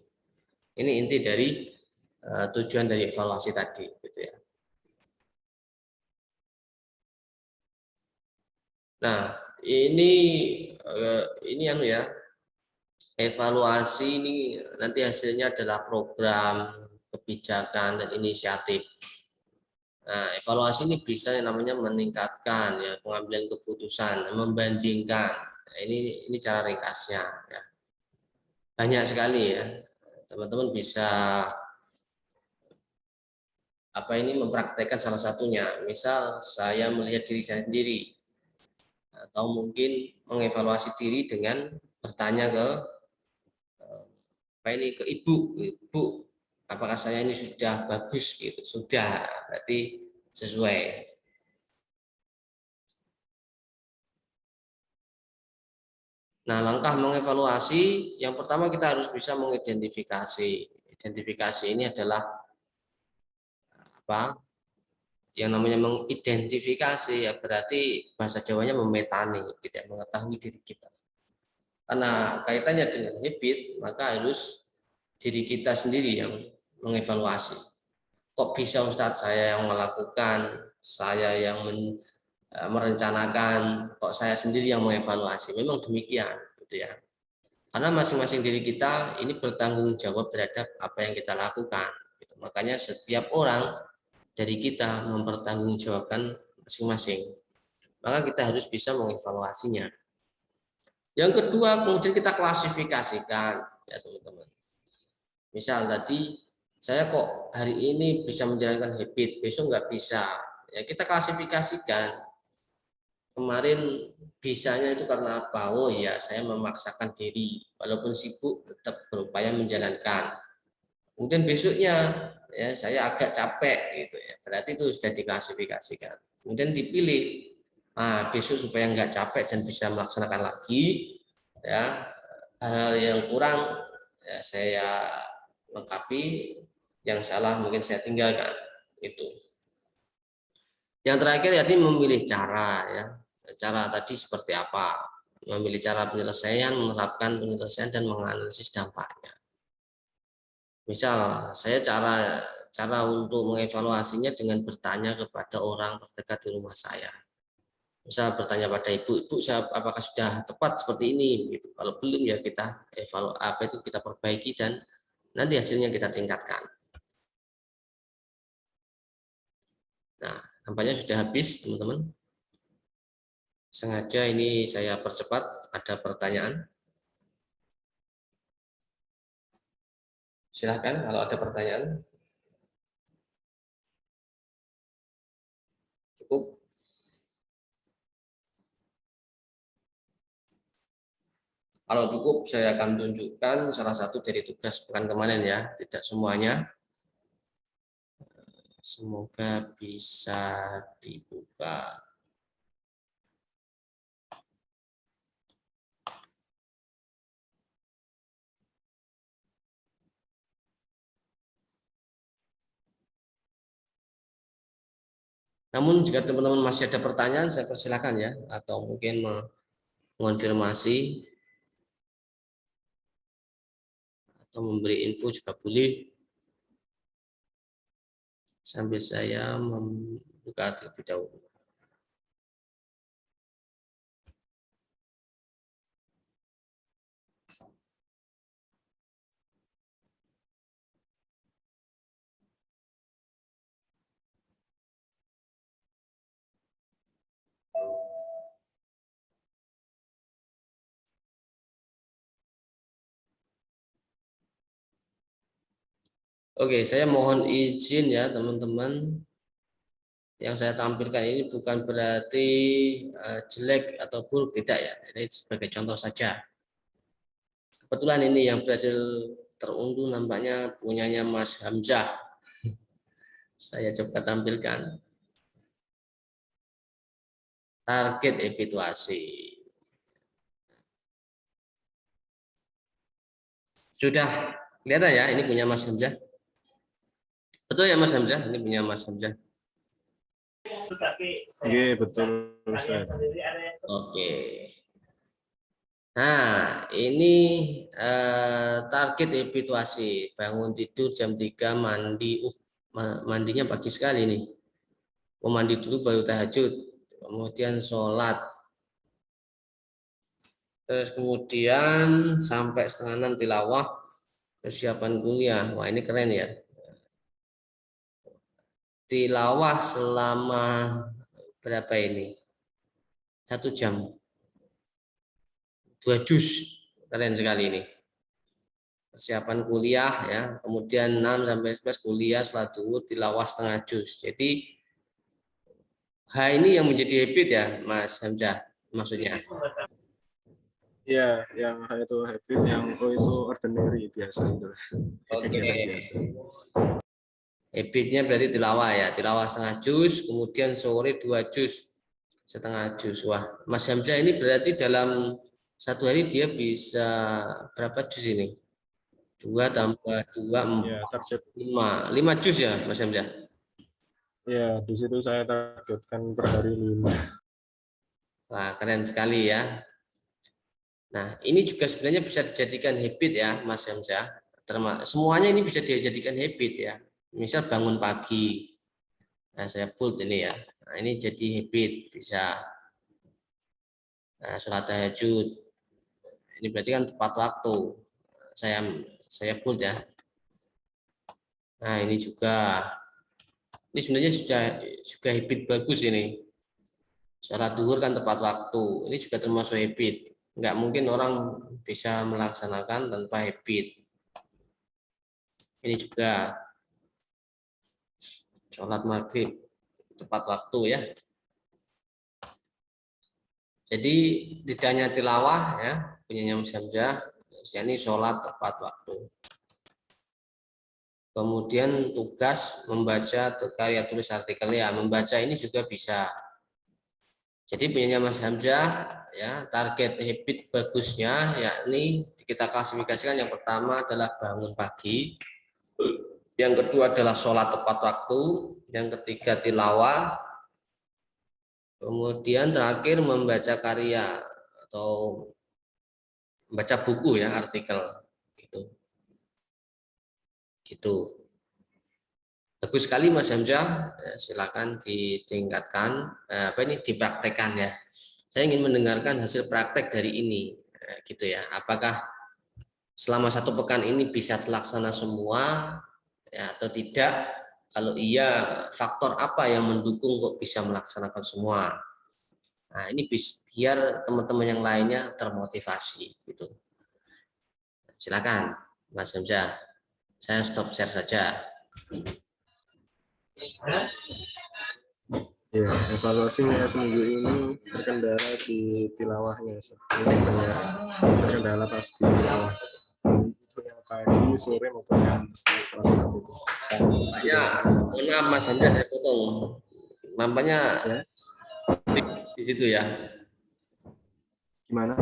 Ini inti dari tujuan dari evaluasi tadi, gitu ya. Nah, ini anu ya, evaluasi ini nanti hasilnya adalah program, kebijakan dan inisiatif. Nah, evaluasi ini bisa yang namanya meningkatkan ya pengambilan keputusan, membandingkan. Nah, ini cara ringkasnya ya. Banyak sekali ya. Teman-teman bisa apa ini mempraktekkan salah satunya. Misal saya melihat diri saya sendiri atau mungkin mengevaluasi diri dengan bertanya ke apa ini ke ibu, apakah saya ini sudah bagus gitu? Sudah, berarti sesuai. Nah, langkah mengevaluasi yang pertama kita harus bisa mengidentifikasi. Identifikasi ini adalah apa? Yang namanya mengidentifikasi ya berarti bahasa Jawanya memetani, tidak mengetahui diri kita. Karena kaitannya dengan habit, maka harus diri kita sendiri yang mengevaluasi. Kok bisa Ustadz saya yang melakukan, saya yang merencanakan, kok saya sendiri yang mengevaluasi? Memang demikian, gitu ya. Karena masing-masing diri kita ini bertanggung jawab terhadap apa yang kita lakukan. Gitu. Makanya setiap orang dari kita mempertanggungjawabkan masing-masing. Maka kita harus bisa mengevaluasinya. Yang kedua, kemudian kita klasifikasikan, ya teman-teman. Misal tadi saya kok hari ini bisa menjalankan habit, besok nggak bisa. Ya kita klasifikasikan. Kemarin bisanya itu karena apa? Oh ya, saya memaksakan diri, walaupun sibuk tetap berupaya menjalankan. Kemudian besoknya ya saya agak capek gitu ya. Berarti itu sudah diklasifikasikan. Kemudian dipilih. Nah, besok supaya nggak capek dan bisa melaksanakan lagi, ya hal yang kurang ya saya lengkapi, yang salah mungkin saya tinggalkan. Itu. Yang terakhir yaitu memilih cara ya. Cara tadi seperti apa? Memilih cara penyelesaian, menerapkan penyelesaian dan menganalisis dampaknya. Misal saya cara untuk mengevaluasinya dengan bertanya kepada orang terdekat di rumah saya. Misal bertanya pada ibu apakah sudah tepat seperti ini gitu. Kalau belum ya kita kita perbaiki dan nanti hasilnya kita tingkatkan. Nah, nampaknya sudah habis teman-teman. Sengaja ini saya percepat, ada pertanyaan. Silahkan kalau ada pertanyaan. Cukup. Kalau cukup saya akan tunjukkan salah satu dari tugas pekan kemarin ya, tidak semuanya. Semoga bisa dibuka. Namun jika teman-teman masih ada pertanyaan, saya persilakan ya, atau mungkin mengonfirmasi atau memberi info juga boleh. Sambil saya membuka terlebih dahulu. Oke, saya mohon izin ya teman-teman. Yang saya tampilkan ini bukan berarti jelek atau buruk, tidak ya. Ini sebagai contoh saja. Kebetulan ini yang berhasil terunduh nampaknya punyanya Mas Hamzah. Saya coba tampilkan. Target evaluasi. Sudah kelihatan ya, ini punya Mas Hamzah. Betul ya Mas Hamzah, ini punya Mas Hamzah. Iya betul Ustaz. Oke. Nah, ini target evaluasi. Bangun tidur jam 3, mandi. Mandinya pagi sekali nih. Mandi dulu baru tahajud. Kemudian sholat. Terus kemudian sampai 5:30 tilawah, persiapan kuliah. Wah, ini keren ya. Tilawah selama berapa ini? 1 jam. 2 juz. Keren sekali ini. Persiapan kuliah ya. Kemudian 6 sampai 11 kuliah, sholat zuhur, tilawah setengah juz. Jadi ini yang menjadi habit ya, Mas Hamzah maksudnya. Iya, yang itu habit, yang itu ordinary biasa itu. Oke. Habitnya berarti tilawah ya, tilawah setengah juz, kemudian sore 2 juz, setengah juz. Wah, Mas Hamzah ini berarti dalam 1 hari dia bisa berapa juz ini? 2 tambah 2, 4, 5 juz ya, Mas Hamzah? Ya, di situ saya targetkan per hari 5. Wah, keren sekali ya. Nah, ini juga sebenarnya bisa dijadikan habit ya, Mas Hamzah, semuanya ini bisa dijadikan habit ya. Misal bangun pagi, nah, saya bold ini ya. Nah, ini jadi habit bisa. Nah, sholat tahajud, ini berarti kan tepat waktu. Saya bold ya. Nah ini juga, ini sebenarnya juga habit bagus ini. Sholat duhur kan tepat waktu, ini juga termasuk habit. Nggak mungkin orang bisa melaksanakan tanpa habit. Ini juga sholat maghrib tepat waktu ya. Jadi tidak hanya tilawah ya, punyanya Mas Hamzah, ini sholat tepat waktu. Kemudian tugas membaca karya tulis artikel ya, membaca ini juga bisa. Jadi punyanya Mas Hamzah ya, target habit bagusnya yakni kita klasifikasikan yang pertama adalah bangun pagi, yang kedua adalah sholat tepat waktu, yang ketiga tilawah, kemudian terakhir membaca karya atau membaca buku ya, artikel gitu. Bagus sekali Mas Hamzah, silakan ditingkatkan, dipraktekkan ya. Saya ingin mendengarkan hasil praktek dari ini, gitu ya. Apakah selama 1 pekan ini bisa terlaksana semua, ya, atau tidak? Kalau iya, faktor apa yang mendukung kok bisa melaksanakan semua? Nah, ini biar teman-teman yang lainnya termotivasi, gitu. Silakan, Mas Hamzah. Saya stop share saja. Ya, evaluasinya seminggu ini terkendala di tilawahnya. Ini banyak terkendala pasti tilawah. Itu yang pagi, sore maupun yang setelah sholat itu. Nampaknya, maaf Mas Hamzah, saya potong. Nampaknya Ya. Di situ ya. Gimana?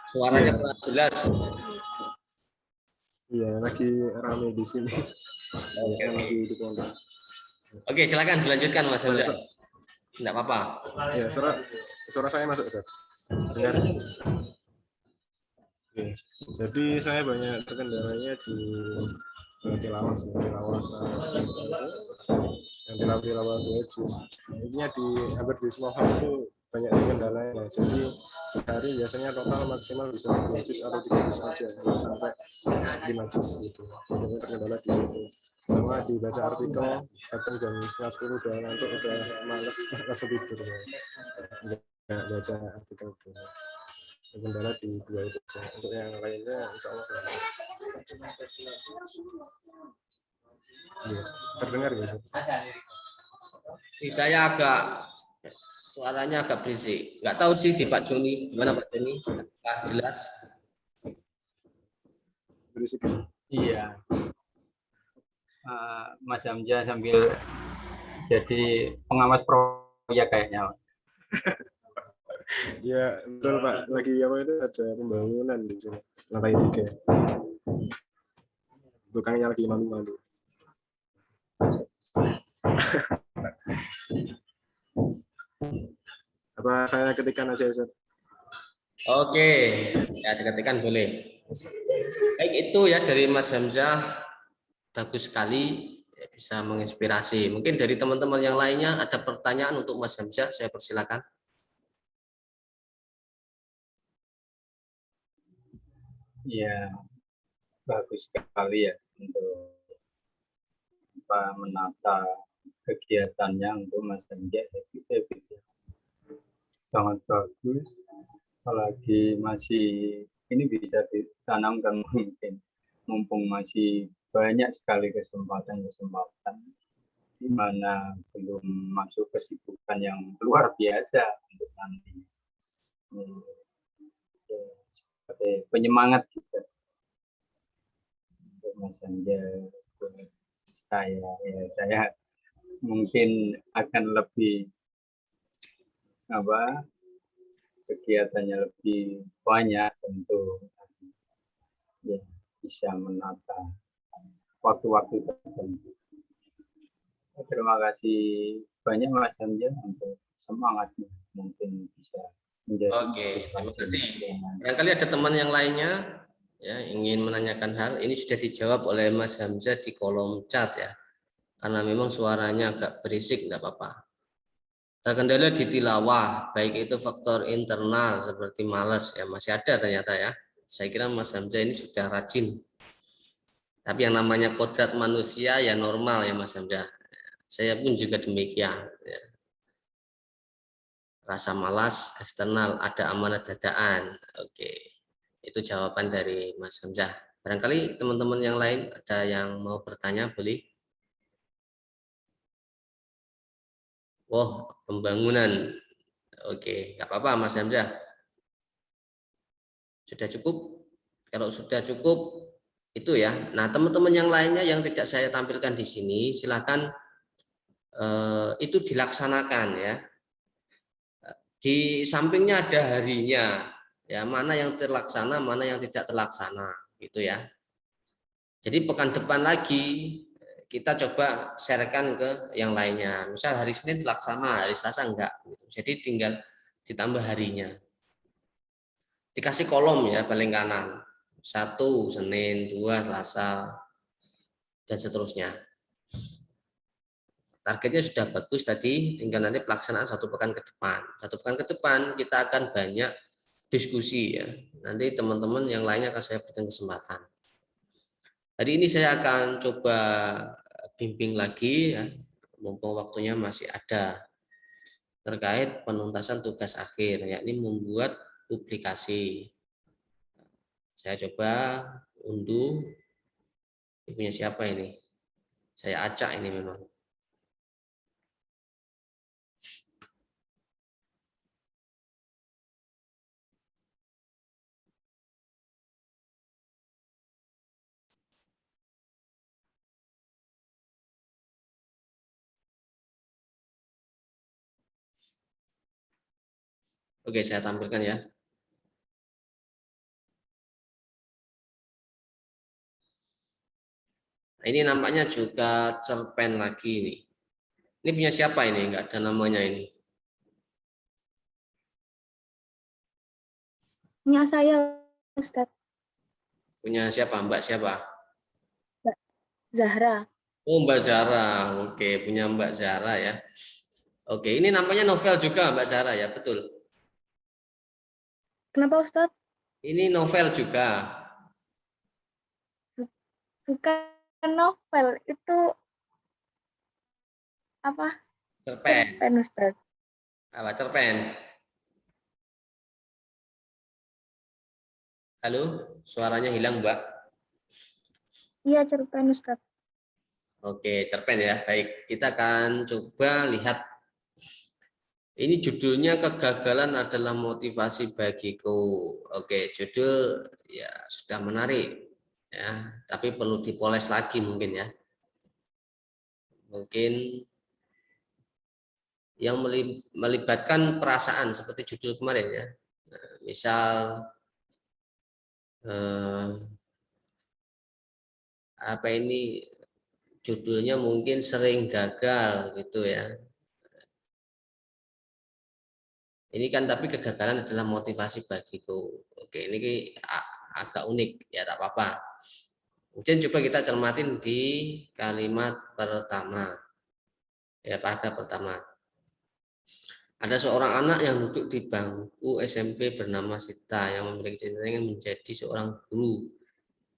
Suaranya kurang jelas. Iya, lagi rame di sini. Oke. Lagi di pondok. Oke, silakan dilanjutkan Mas Hamzah. Tidak apa-apa. Ya, suara saya masuk, Ustaz. Dengar. Oke. Jadi saya banyak terkendalanya di tilawah, yang tilawah 2 juz. Intinya hampir di semua hal itu banyak terkendalanya. Jadi sehari biasanya total maksimal bisa 2 juz atau 3 juz saja, sampai 5 juz gitu. Jadi terkendala di situ. Sama dibaca artikel, kadang jam 9:30 udah ngantuk, udah males langsung tidur ya. Nggak baca artikel itu. Kendala di 2 itu. Untuk yang lainnya insya Allah ya, terdengar ya? Saya suaranya agak berisik. Nggak tahu sih di Pak Joni. Gimana Pak Joni? Jelas? Berisik. Iya. Mas Hamzah sambil jadi pengawas proyek kayaknya. Ya betul Pak, lagi apa itu ada pembangunan di sini lantai 3. Tukangnya lagi malu-malu. Apa saya ketikkan aja Ustaz? Oke, ya diketikkan boleh. Baik, itu ya dari Mas Hamzah, bagus sekali, bisa menginspirasi. Mungkin dari teman-teman yang lainnya ada pertanyaan untuk Mas Hamzah, saya persilakan. Iya, bagus sekali ya untuk menata kegiatannya untuk Mas Hamzah. Sangat bagus. Apalagi masih ini bisa ditanamkan mungkin, mumpung masih banyak sekali kesempatan di mana belum masuk kesibukan yang luar biasa untuk nanti. Seperti penyemangat juga untuk Mas Hamzah. Saya mungkin akan lebih kegiatannya lebih banyak untuk ya, bisa menata waktu-waktu tertentu. Terima kasih banyak Mas Hamzah untuk semangatnya, mungkin bisa menjadi. Oke, terima kasih. Barangkali ada teman yang lainnya ya, ingin menanyakan hal. Ini sudah dijawab oleh Mas Hamzah di kolom chat ya. Karena memang suaranya agak berisik, enggak apa-apa. Terkendala di tilawah, baik itu faktor internal seperti malas ya, masih ada ternyata ya. Saya kira Mas Hamzah ini sudah rajin. Tapi yang namanya kodrat manusia ya normal ya Mas Hamzah. Saya pun juga demikian. Ya. Rasa malas eksternal, ada amanat dadaan. Oke, itu jawaban dari Mas Hamzah. Barangkali teman-teman yang lain ada yang mau bertanya, boleh. Oh, pembangunan. Oke, nggak apa-apa Mas Hamzah. Sudah cukup? Kalau sudah cukup, itu ya. Nah, teman-teman yang lainnya yang tidak saya tampilkan di sini, silakan itu dilaksanakan ya. Di sampingnya ada harinya, ya mana yang terlaksana, mana yang tidak terlaksana, gitu ya. Jadi pekan depan lagi kita coba sharekan ke yang lainnya. Misal hari Senin terlaksana, hari Selasa enggak. Jadi tinggal ditambah harinya. Dikasih kolom ya paling kanan. 1 Senin, 2 Selasa, dan seterusnya. Targetnya sudah bagus tadi, tinggal nanti pelaksanaan 1 pekan ke depan. 1 pekan ke depan kita akan banyak diskusi ya. Nanti teman-teman yang lainnya akan saya berikan kesempatan. Hari ini saya akan coba bimbing lagi ya, mumpung waktunya masih ada, terkait penuntasan tugas akhir, yakni membuat publikasi. Saya coba unduh. Ini punya siapa ini? Saya acak ini memang. Oke, saya tampilkan ya. Nah, ini nampaknya juga cerpen lagi ini. Ini punya siapa ini? Enggak ada namanya ini. Punya saya, Ustadz. Punya siapa? Mbak siapa? Mbak Zahra. Oh, Mbak Zara. Oke, punya Mbak Zara ya. Oke, ini nampaknya novel juga Mbak Zara ya, betul. Kenapa Ustadz? Ini novel juga. Bukan novel, itu apa? Cerpen. Cerpen Ustadz. Apa cerpen? Halo, suaranya hilang Mbak. Iya, cerpen Ustadz. Oke, cerpen ya. Baik, kita akan coba lihat. Ini judulnya Kegagalan Adalah Motivasi Bagiku. Oke, judul ya sudah menarik ya, tapi perlu dipoles lagi mungkin ya. Mungkin yang melibatkan perasaan seperti judul kemarin ya. Misal apa ini judulnya mungkin sering gagal gitu ya. Ini kan tapi kegagalan adalah motivasi bagiku. Oke, ini agak unik ya, tak apa-apa. Kemudian coba kita cermatin di kalimat pertama. Ya, paragraf pertama. Ada seorang anak yang duduk di bangku SMP bernama Sita yang memiliki cita-cita ingin menjadi seorang guru.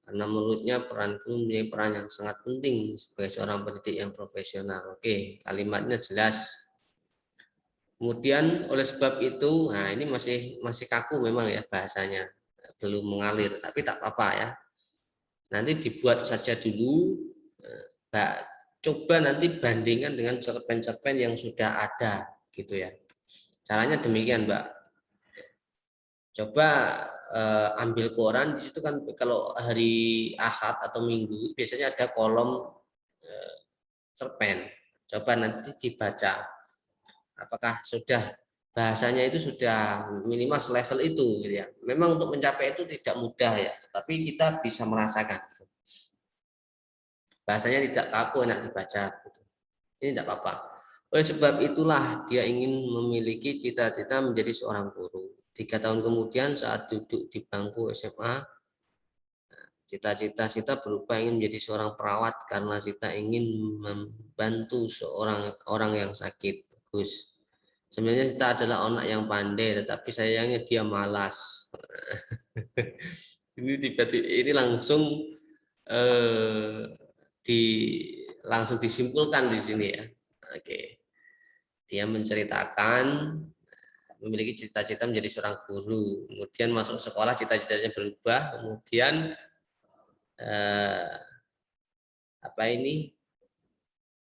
Karena menurutnya peran guru mempunyai peran yang sangat penting sebagai seorang pendidik yang profesional. Oke, kalimatnya jelas. Kemudian oleh sebab itu, nah ini masih kaku memang ya bahasanya, belum mengalir, tapi tak apa-apa ya. Nanti dibuat saja dulu, Mbak. Coba nanti bandingkan dengan cerpen-cerpen yang sudah ada, gitu ya. Caranya demikian, Mbak. Coba ambil koran, di situ kan kalau hari Ahad atau Minggu biasanya ada kolom cerpen. Coba nanti dibaca. Apakah sudah bahasanya itu sudah minimal selevel itu gitu ya. Memang untuk mencapai itu tidak mudah ya, tapi kita bisa merasakan. Bahasanya tidak kaku, enak dibaca gitu. Ini tidak apa-apa. Oleh sebab itulah dia ingin memiliki cita-cita menjadi seorang guru. 3 tahun kemudian saat duduk di bangku SMA, cita-cita Sita berubah ingin menjadi seorang perawat karena Sita ingin membantu seorang orang yang sakit. Bagus. Sebenarnya Sita adalah anak yang pandai, tetapi sayangnya dia malas. Ini tiba-tiba ini langsung di langsung disimpulkan di sini ya. Oke. Dia menceritakan memiliki cita-cita menjadi seorang guru, kemudian masuk sekolah cita-citanya berubah, kemudian apa ini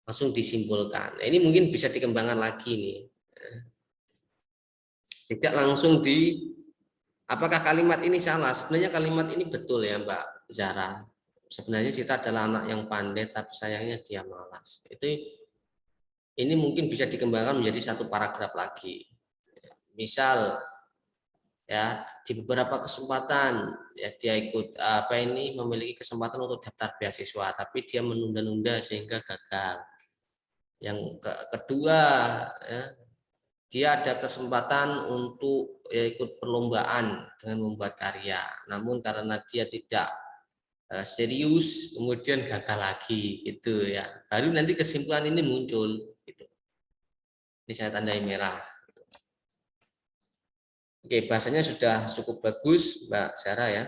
langsung disimpulkan. Nah, ini mungkin bisa dikembangkan lagi nih. Tidak langsung di apakah kalimat ini salah? Sebenarnya kalimat ini betul ya Mbak Zara. Sebenarnya Sita adalah anak yang pandai tapi sayangnya dia malas. Ini mungkin bisa dikembangkan menjadi satu paragraf lagi. Misal ya di beberapa kesempatan ya dia ikut memiliki kesempatan untuk daftar beasiswa tapi dia menunda-nunda sehingga gagal. Yang kedua ya, dia ada kesempatan untuk ikut perlombaan dengan membuat karya. Namun karena dia tidak serius kemudian gagal lagi gitu ya. Baru nanti kesimpulan ini muncul gitu. Ini saya tandai merah. Oke, bahasanya sudah cukup bagus, Mbak Sarah ya.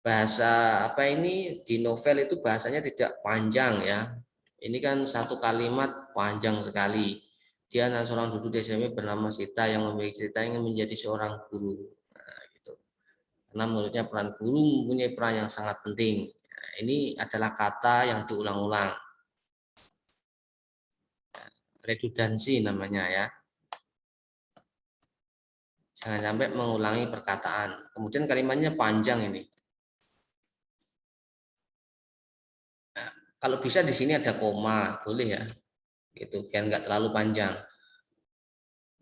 Bahasa apa ini di novel itu bahasanya tidak panjang ya. Ini kan satu kalimat panjang sekali. Dia adalah seorang duduk di SMP bernama Sita yang memiliki cita ingin menjadi seorang guru. Nah, gitu. Karena menurutnya peran guru mempunyai peran yang sangat penting. Nah, ini adalah kata yang diulang-ulang. Redundansi namanya ya. Jangan sampai mengulangi perkataan. Kemudian kalimatnya panjang ini. Nah, kalau bisa di sini ada koma, boleh ya. Gitu, biar nggak terlalu panjang.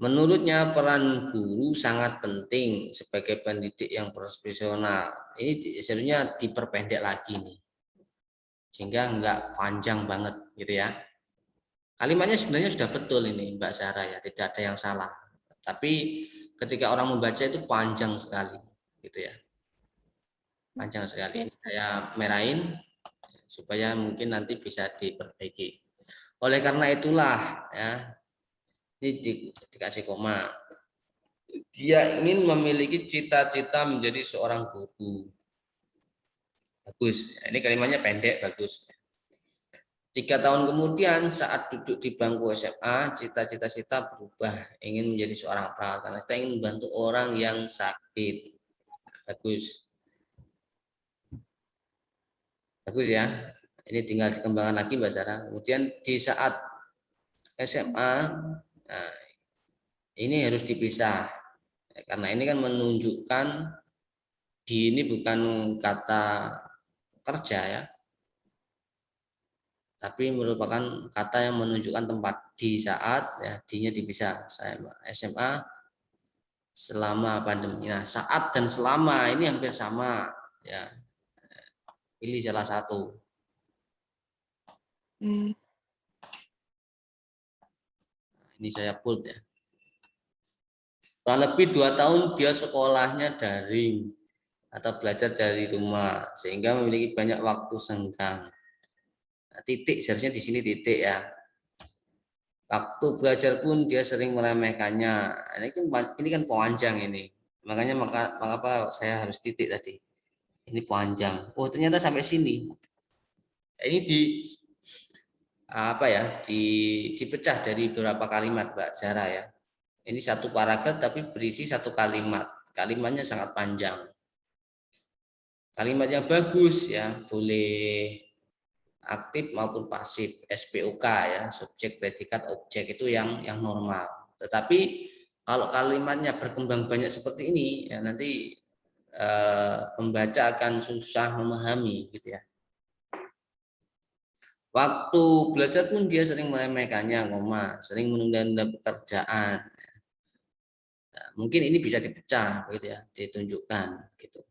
Menurutnya peran guru sangat penting sebagai pendidik yang profesional. Ini sebenarnya diperpendek lagi nih. Sehingga nggak panjang banget gitu ya. Kalimatnya sebenarnya sudah betul ini Mbak Sarah ya, tidak ada yang salah. Tapi ketika orang membaca itu panjang sekali gitu ya. Panjang sekali. Ini saya merahin supaya mungkin nanti bisa diperbaiki. Oleh karena itulah ya, ini dikasih koma. Dia ingin memiliki cita-cita menjadi seorang guru. Bagus. Ini kalimatnya pendek, bagus. 3 tahun kemudian saat duduk di bangku SMA, cita-cita Sita berubah, ingin menjadi seorang perawat karena Sita ingin membantu orang yang sakit. Bagus. Bagus ya. Ini tinggal dikembangkan lagi Mbak Sarah. Kemudian di saat SMA, nah, ini harus dipisah. Karena ini kan menunjukkan di ini bukan kata kerja ya, tapi merupakan kata yang menunjukkan tempat di saat ya D-nya dipisah. Saya SMA selama pandemi. Nah, saat dan selama ini hampir sama ya. Pilih salah satu. Ini saya bold ya. Kurang lebih 2 tahun dia sekolahnya daring atau belajar dari rumah sehingga memiliki banyak waktu senggang. Nah, titik seharusnya di sini titik ya. Waktu belajar pun dia sering meremehkannya. Ini kan panjang ini. Makanya mengapa saya harus titik tadi. Ini panjang. Oh, ternyata sampai sini. Ini dipecah dari beberapa kalimat Mbak Zara ya. Ini satu paragraf tapi berisi satu kalimat. Kalimatnya sangat panjang. Kalimat yang bagus ya, boleh aktif maupun pasif, SPOK ya, subjek, predikat, objek itu yang normal. Tetapi kalau kalimatnya berkembang banyak seperti ini ya nanti pembaca akan susah memahami gitu ya. Waktu belajar pun dia sering meremehkannya, sering menunda-nunda pekerjaan. Nah, mungkin ini bisa dipecah gitu ya, ditunjukkan gitu.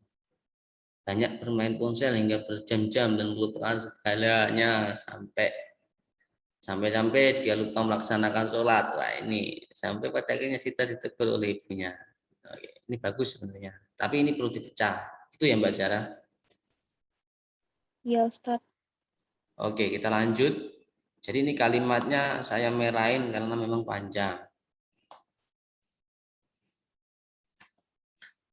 Banyak bermain ponsel hingga berjam-jam dan melupakan segalanya sampai dia lupa melaksanakan sholat. Wah, ini sampai pada akhirnya Sita ditegur oleh ibunya. Oke, ini bagus sebenarnya, tapi ini perlu dipecah. Itu ya Mbak Zara. Ya Ustadz. Oke, kita lanjut. Jadi ini kalimatnya saya merahin karena memang panjang.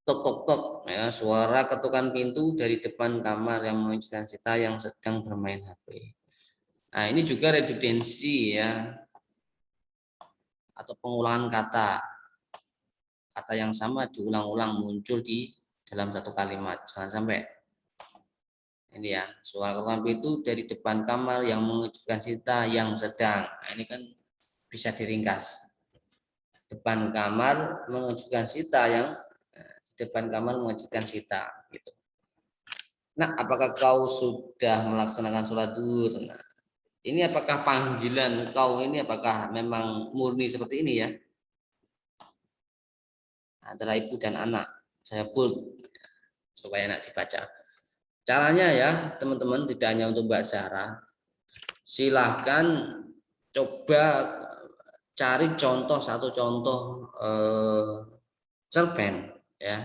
Tok tok tok, ya, suara ketukan pintu dari depan kamar yang menunjukkan Sita yang sedang bermain HP. Nah, ini juga redundansi ya, atau pengulangan kata. Kata yang sama diulang-ulang muncul di dalam satu kalimat. Jangan sampai ini ya, suara ketukan pintu dari depan kamar yang mengejutkan Sita yang sedang. Nah, ini kan bisa diringkas. Depan kamar mengejutkan Sita yang di depan kamar mengejutkan Sita gitu. Nah, apakah kau sudah melaksanakan sholat duhur? Nah, ini apakah panggilan kau ini apakah memang murni seperti ini ya? Antara ibu dan anak. Saya bold supaya enak dibaca. Caranya ya, teman-teman, tidak hanya untuk Mbak Sarah. Silahkan coba cari satu contoh cerpen ya.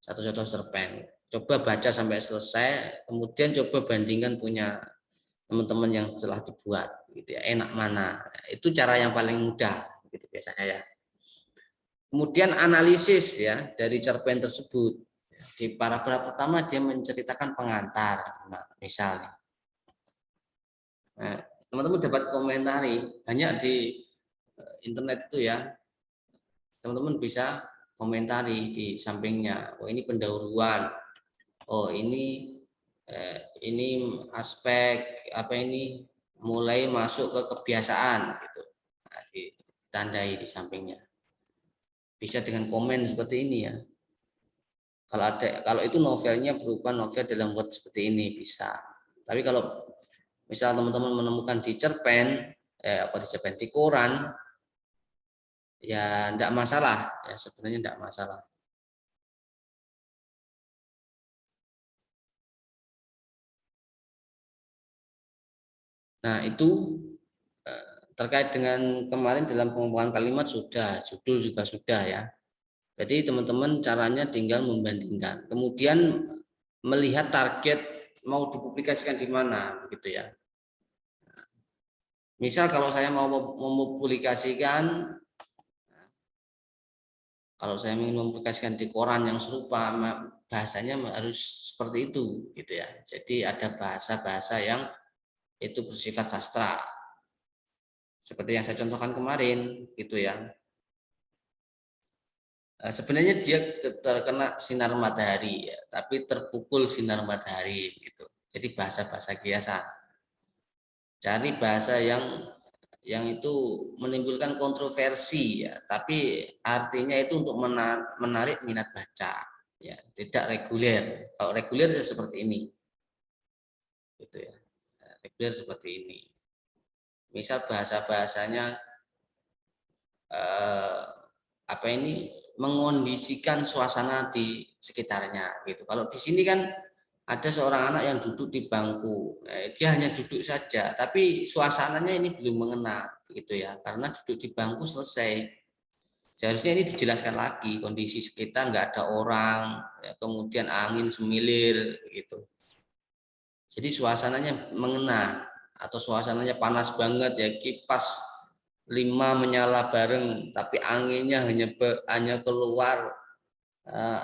Satu contoh cerpen. Coba baca sampai selesai, kemudian coba bandingkan punya teman-teman yang telah dibuat gitu ya, enak mana. Itu cara yang paling mudah gitu biasanya ya. Kemudian analisis ya dari cerpen tersebut. Di paragraf pertama dia menceritakan pengantar, nah, misalnya. Nah, teman-teman dapat komentari banyak di internet itu ya. Teman-teman bisa komentari di sampingnya. Oh, ini pendahuluan. Oh, ini aspek apa ini mulai masuk ke kebiasaan gitu. Nah, ditandai di sampingnya. Bisa dengan komen seperti ini ya. Kalau itu novelnya berupa novel dalam word seperti ini bisa. Tapi kalau misal teman-teman menemukan di cerpen, atau di cerpen di koran, ya tidak masalah. Ya sebenarnya tidak masalah. Nah itu terkait dengan kemarin dalam pengembangan kalimat sudah, judul juga sudah ya. Jadi teman-teman caranya tinggal membandingkan. Kemudian melihat target mau dipublikasikan di mana begitu ya. Misal kalau saya mau mempublikasikan, kalau saya ingin mempublikasikan di koran yang serupa, bahasanya harus seperti itu gitu ya. Jadi ada bahasa-bahasa yang itu bersifat sastra. Seperti yang saya contohkan kemarin gitu ya. Sebenarnya dia terkena sinar matahari ya, tapi terpukul sinar matahari gitu. Jadi bahasa-bahasa kiasan. Cari bahasa yang itu menimbulkan kontroversi ya, tapi artinya itu untuk menarik minat baca ya, tidak reguler. Kalau reguler seperti ini. Gitu ya. Reguler seperti ini. Misal bahasa-bahasanya apa ini mengondisikan suasana di sekitarnya gitu. Kalau di sini kan ada seorang anak yang duduk di bangku, dia hanya duduk saja, tapi suasananya ini belum mengena gitu ya, karena duduk di bangku selesai. Seharusnya ini dijelaskan lagi kondisi sekitar nggak ada orang, ya, kemudian angin semilir gitu. Jadi suasananya mengena atau suasananya panas banget ya, kipas 5 menyala bareng, tapi anginnya hanya keluar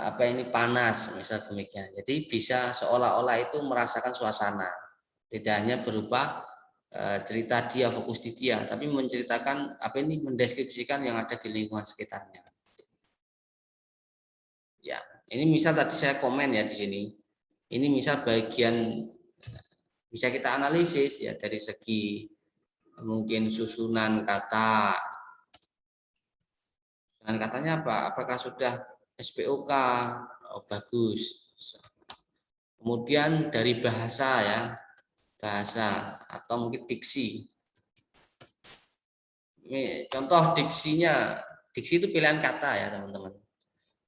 apa ini panas, misal demikian. Jadi bisa seolah-olah itu merasakan suasana, tidak hanya berupa cerita dia, fokus di dia, tapi menceritakan apa ini, mendeskripsikan yang ada di lingkungan sekitarnya. Ya, ini misal tadi saya komen ya di sini. Ini misal bagian bisa kita analisis ya dari segi mungkin susunan kata. Susunan katanya apa? Apakah sudah SPOK? Oh, bagus. Kemudian dari bahasa ya, bahasa atau mungkin diksi. Ini contoh diksinya, diksi itu pilihan kata ya teman-teman.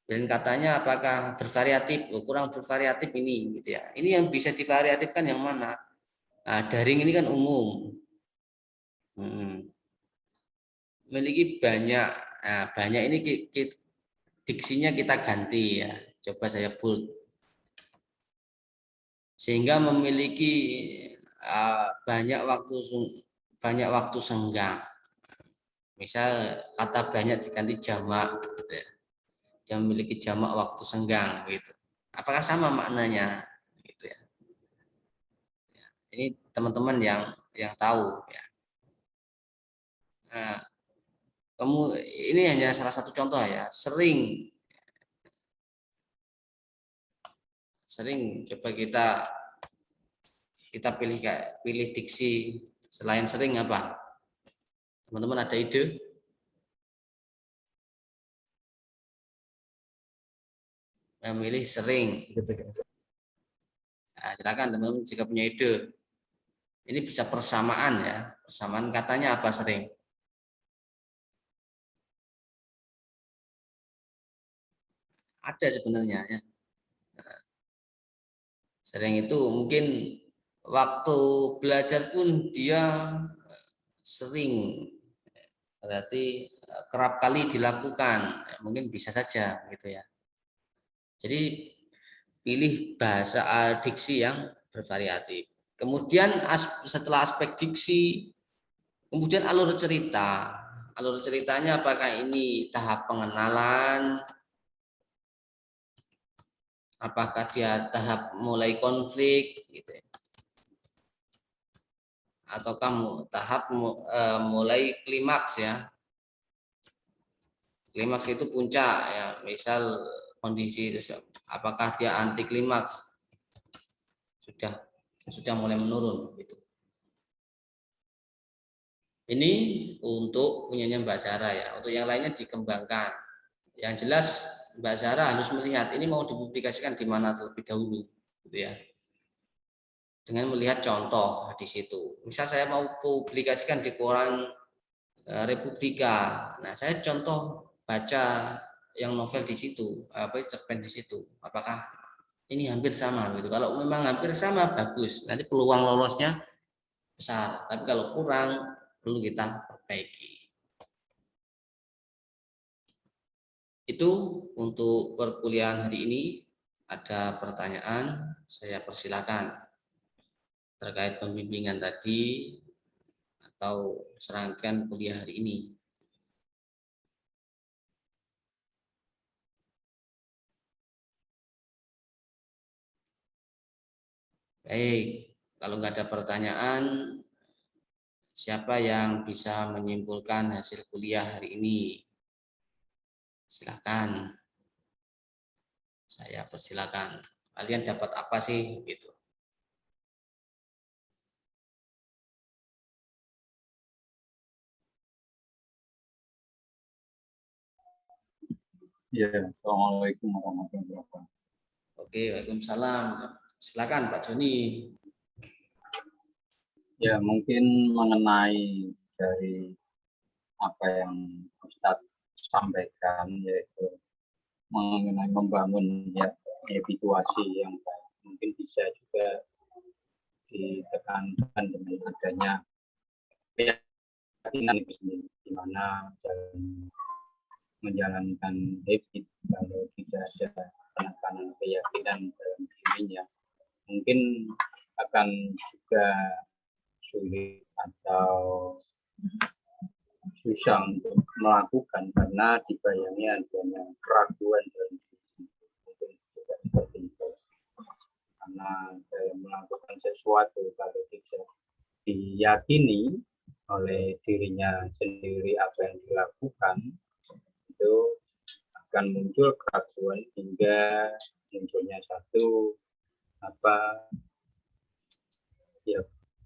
Pilihan katanya apakah bervariatif? Oh, kurang bervariatif ini gitu ya. Ini yang bisa divariatifkan yang mana? Nah, daring ini kan umum. Memiliki banyak, nah, banyak ini diksinya kita ganti ya. Coba saya bold. sehingga memiliki banyak waktu senggang. Misal kata banyak diganti jamak, gitu ya. Dia memiliki jamak waktu senggang, gitu. Apakah sama maknanya? Gitu ya. Ini teman-teman yang tahu ya. Nah, ini hanya salah satu contoh ya. Sering coba kita pilih diksi selain sering apa? Teman-teman ada ide? Memilih sering. Nah, silakan teman-teman jika punya ide. Ini bisa persamaan ya. Persamaan katanya apa sering? Ada sebenarnya ya. Sering itu mungkin waktu belajar pun dia sering, berarti kerap kali dilakukan, mungkin bisa saja gitu ya. Jadi pilih bahasa diksi yang bervariatif. Kemudian setelah aspek diksi, kemudian alur cerita. Alur ceritanya apakah ini tahap pengenalan, apakah dia tahap mulai konflik gitu ya, atau kamu tahap mulai klimaks ya. Klimaks itu puncak ya, misal kondisi itu apakah dia anti klimaks, sudah mulai menurun gitu. Ini untuk punyanya Mbak Zara ya. Untuk yang lainnya dikembangkan. Yang jelas Mbak Zara harus melihat ini mau dipublikasikan di mana terlebih dahulu gitu ya. Dengan melihat contoh di situ. Misal saya mau publikasikan di koran Republika. Nah, saya contoh baca yang novel di situ, cerpen di situ. Apakah ini hampir sama gitu. Kalau memang hampir sama bagus. Nanti peluang lolosnya besar. Tapi kalau kurang perlu kita perbaiki. Itu untuk perkuliahan hari ini. Ada pertanyaan, saya persilakan terkait pembimbingan tadi atau serangkaian kuliah hari ini. Baik, kalau nggak ada pertanyaan, siapa yang bisa menyimpulkan hasil kuliah hari ini? Silakan. Saya persilakan. Kalian dapat apa sih gitu? Ya, Assalamualaikum warahmatullahi wabarakatuh. Oke, waalaikumsalam. Silakan Pak Joni. Ya, mungkin mengenai dari apa yang Ustadz sampaikan, yaitu mengenai membangun ya habituasi yang baik. Mungkin bisa juga ditekankan dengan adanya keyakinan itu sendiri, di mana menjalankan habit kalau tidak ada penekanan keyakinan dalam dirinya, mungkin akan juga sulit atau susah untuk melakukan karena dibayangi adanya keraguan dalam diri. Mungkin juga seperti itu. Karena dalam melakukan sesuatu kalau tidak diyakini oleh dirinya sendiri apa yang dilakukan, itu akan muncul keraguan hingga munculnya satu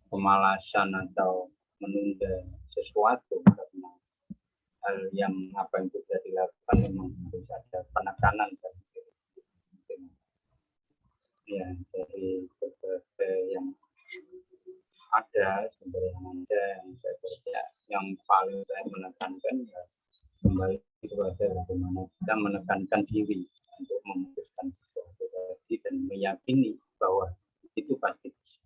kemalasan atau menunda sesuatu karena hal yang apa yang sudah dilakukan memang harus ada penekanan ya dari berbagai yang ada sumber yang ada yang saya kerja yang paling saya menekankan ya kembali kepada bagaimana kita menekankan diri untuk memutuskan sesuatu tadi dan meyakini bahwa itu pasti bisa.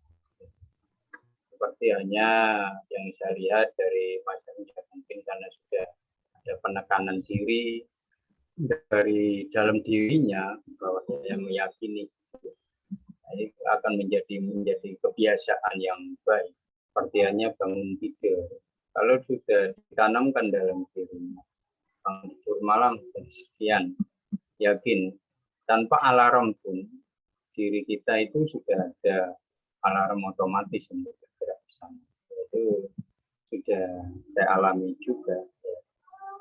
Seperti hanya yang saya lihat dari macamnya mungkin karena sudah ada penekanan diri dari dalam dirinya bahwa saya meyakini itu akan menjadi kebiasaan yang baik. Seperti hanya bangun tidur. Kalau sudah ditanamkan dalam dirinya, bangun tidur malam sekian, yakin tanpa alarm pun diri kita itu sudah ada alarm otomatis untuk bergerak ke sana. Itu sudah saya alami juga.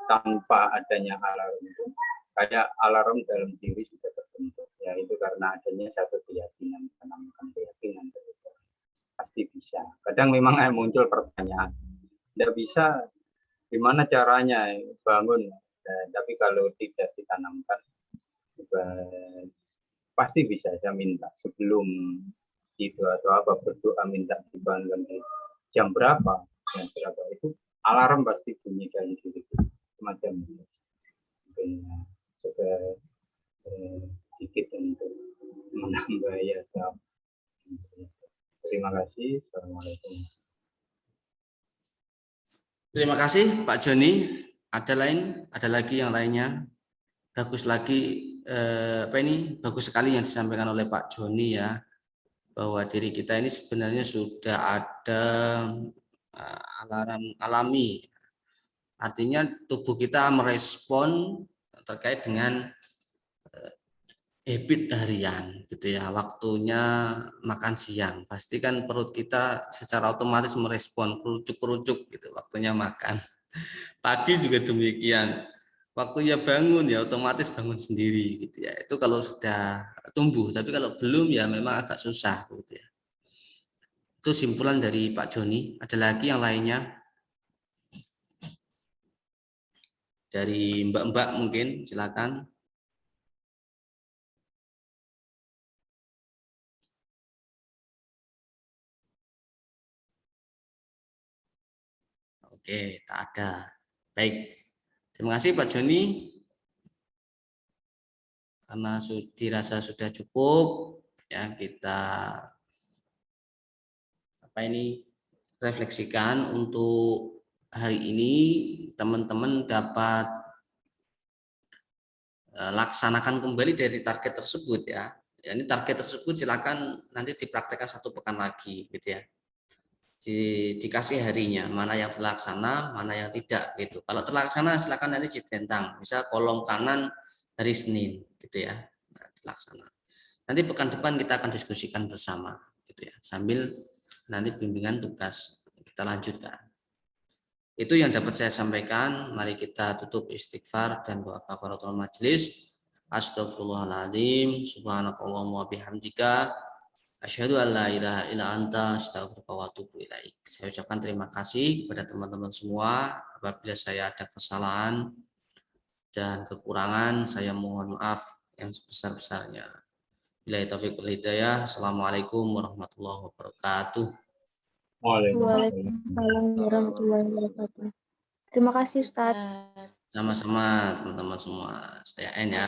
Tanpa adanya alarm itu, kayak alarm dalam diri sudah terbentuk. Ya itu karena adanya satu keyakinan, menanamkan keyakinan pasti bisa. Kadang memang muncul pertanyaan, tidak bisa, gimana caranya bangun? Tapi kalau tidak ditanamkan, pasti bisa. Saya minta sebelum itu atau apa berdoa minta dibangun di jam berapa, itu alarm pasti bunyi dari diri semacam itu. Mungkin sudah sedikit untuk menambah ya. Terima kasih. Assalamualaikum. Terima kasih Pak Joni. Ada lagi yang lainnya? Bagus lagi bagus sekali yang disampaikan oleh Pak Joni ya, bahwa diri kita ini sebenarnya sudah ada alarm alami. Artinya tubuh kita merespon terkait dengan habit harian gitu ya, waktunya makan siang pasti kan perut kita secara otomatis merespon kerucuk-kerucuk gitu, waktunya makan. Pagi juga demikian, waktunya bangun ya otomatis bangun sendiri gitu ya, itu kalau sudah tumbuh. Tapi kalau belum ya memang agak susah gitu ya. Itu simpulan dari Pak Joni. Ada lagi yang lainnya dari mbak-mbak mungkin, silakan. Oke, tak ada. Baik, terima kasih Pak Joni. Karena dirasa sudah cukup, ya kita refleksikan untuk hari ini. Teman-teman dapat laksanakan kembali dari target tersebut ya. Ini target tersebut silakan nanti dipraktekkan 1 pekan lagi, gitu ya. Dikasih harinya, mana yang terlaksana, mana yang tidak gitu. Kalau terlaksana silakan nanti ditentang, misal kolom kanan hari Senin gitu ya, terlaksana. Nanti pekan depan kita akan diskusikan bersama gitu ya, sambil nanti bimbingan tugas kita lanjutkan. Itu yang dapat saya sampaikan. Mari kita tutup istighfar dan doa kafaratul majelis. Astagfirullahaladzim, subhanakallahumma bihamdika, asyhadu an la ilaha illa anta, astaghfiruka wa atubu ilaik. Saya ucapkan terima kasih kepada teman-teman semua. Apabila saya ada kesalahan dan kekurangan, saya mohon maaf yang sebesar-besarnya. Billahi taufiq wal hidayah. Assalamualaikum warahmatullahi wabarakatuh. Waalaikumsalam warahmatullahi wabarakatuh. Terima kasih Ustaz. Sama-sama teman-teman semua. Saya N ya.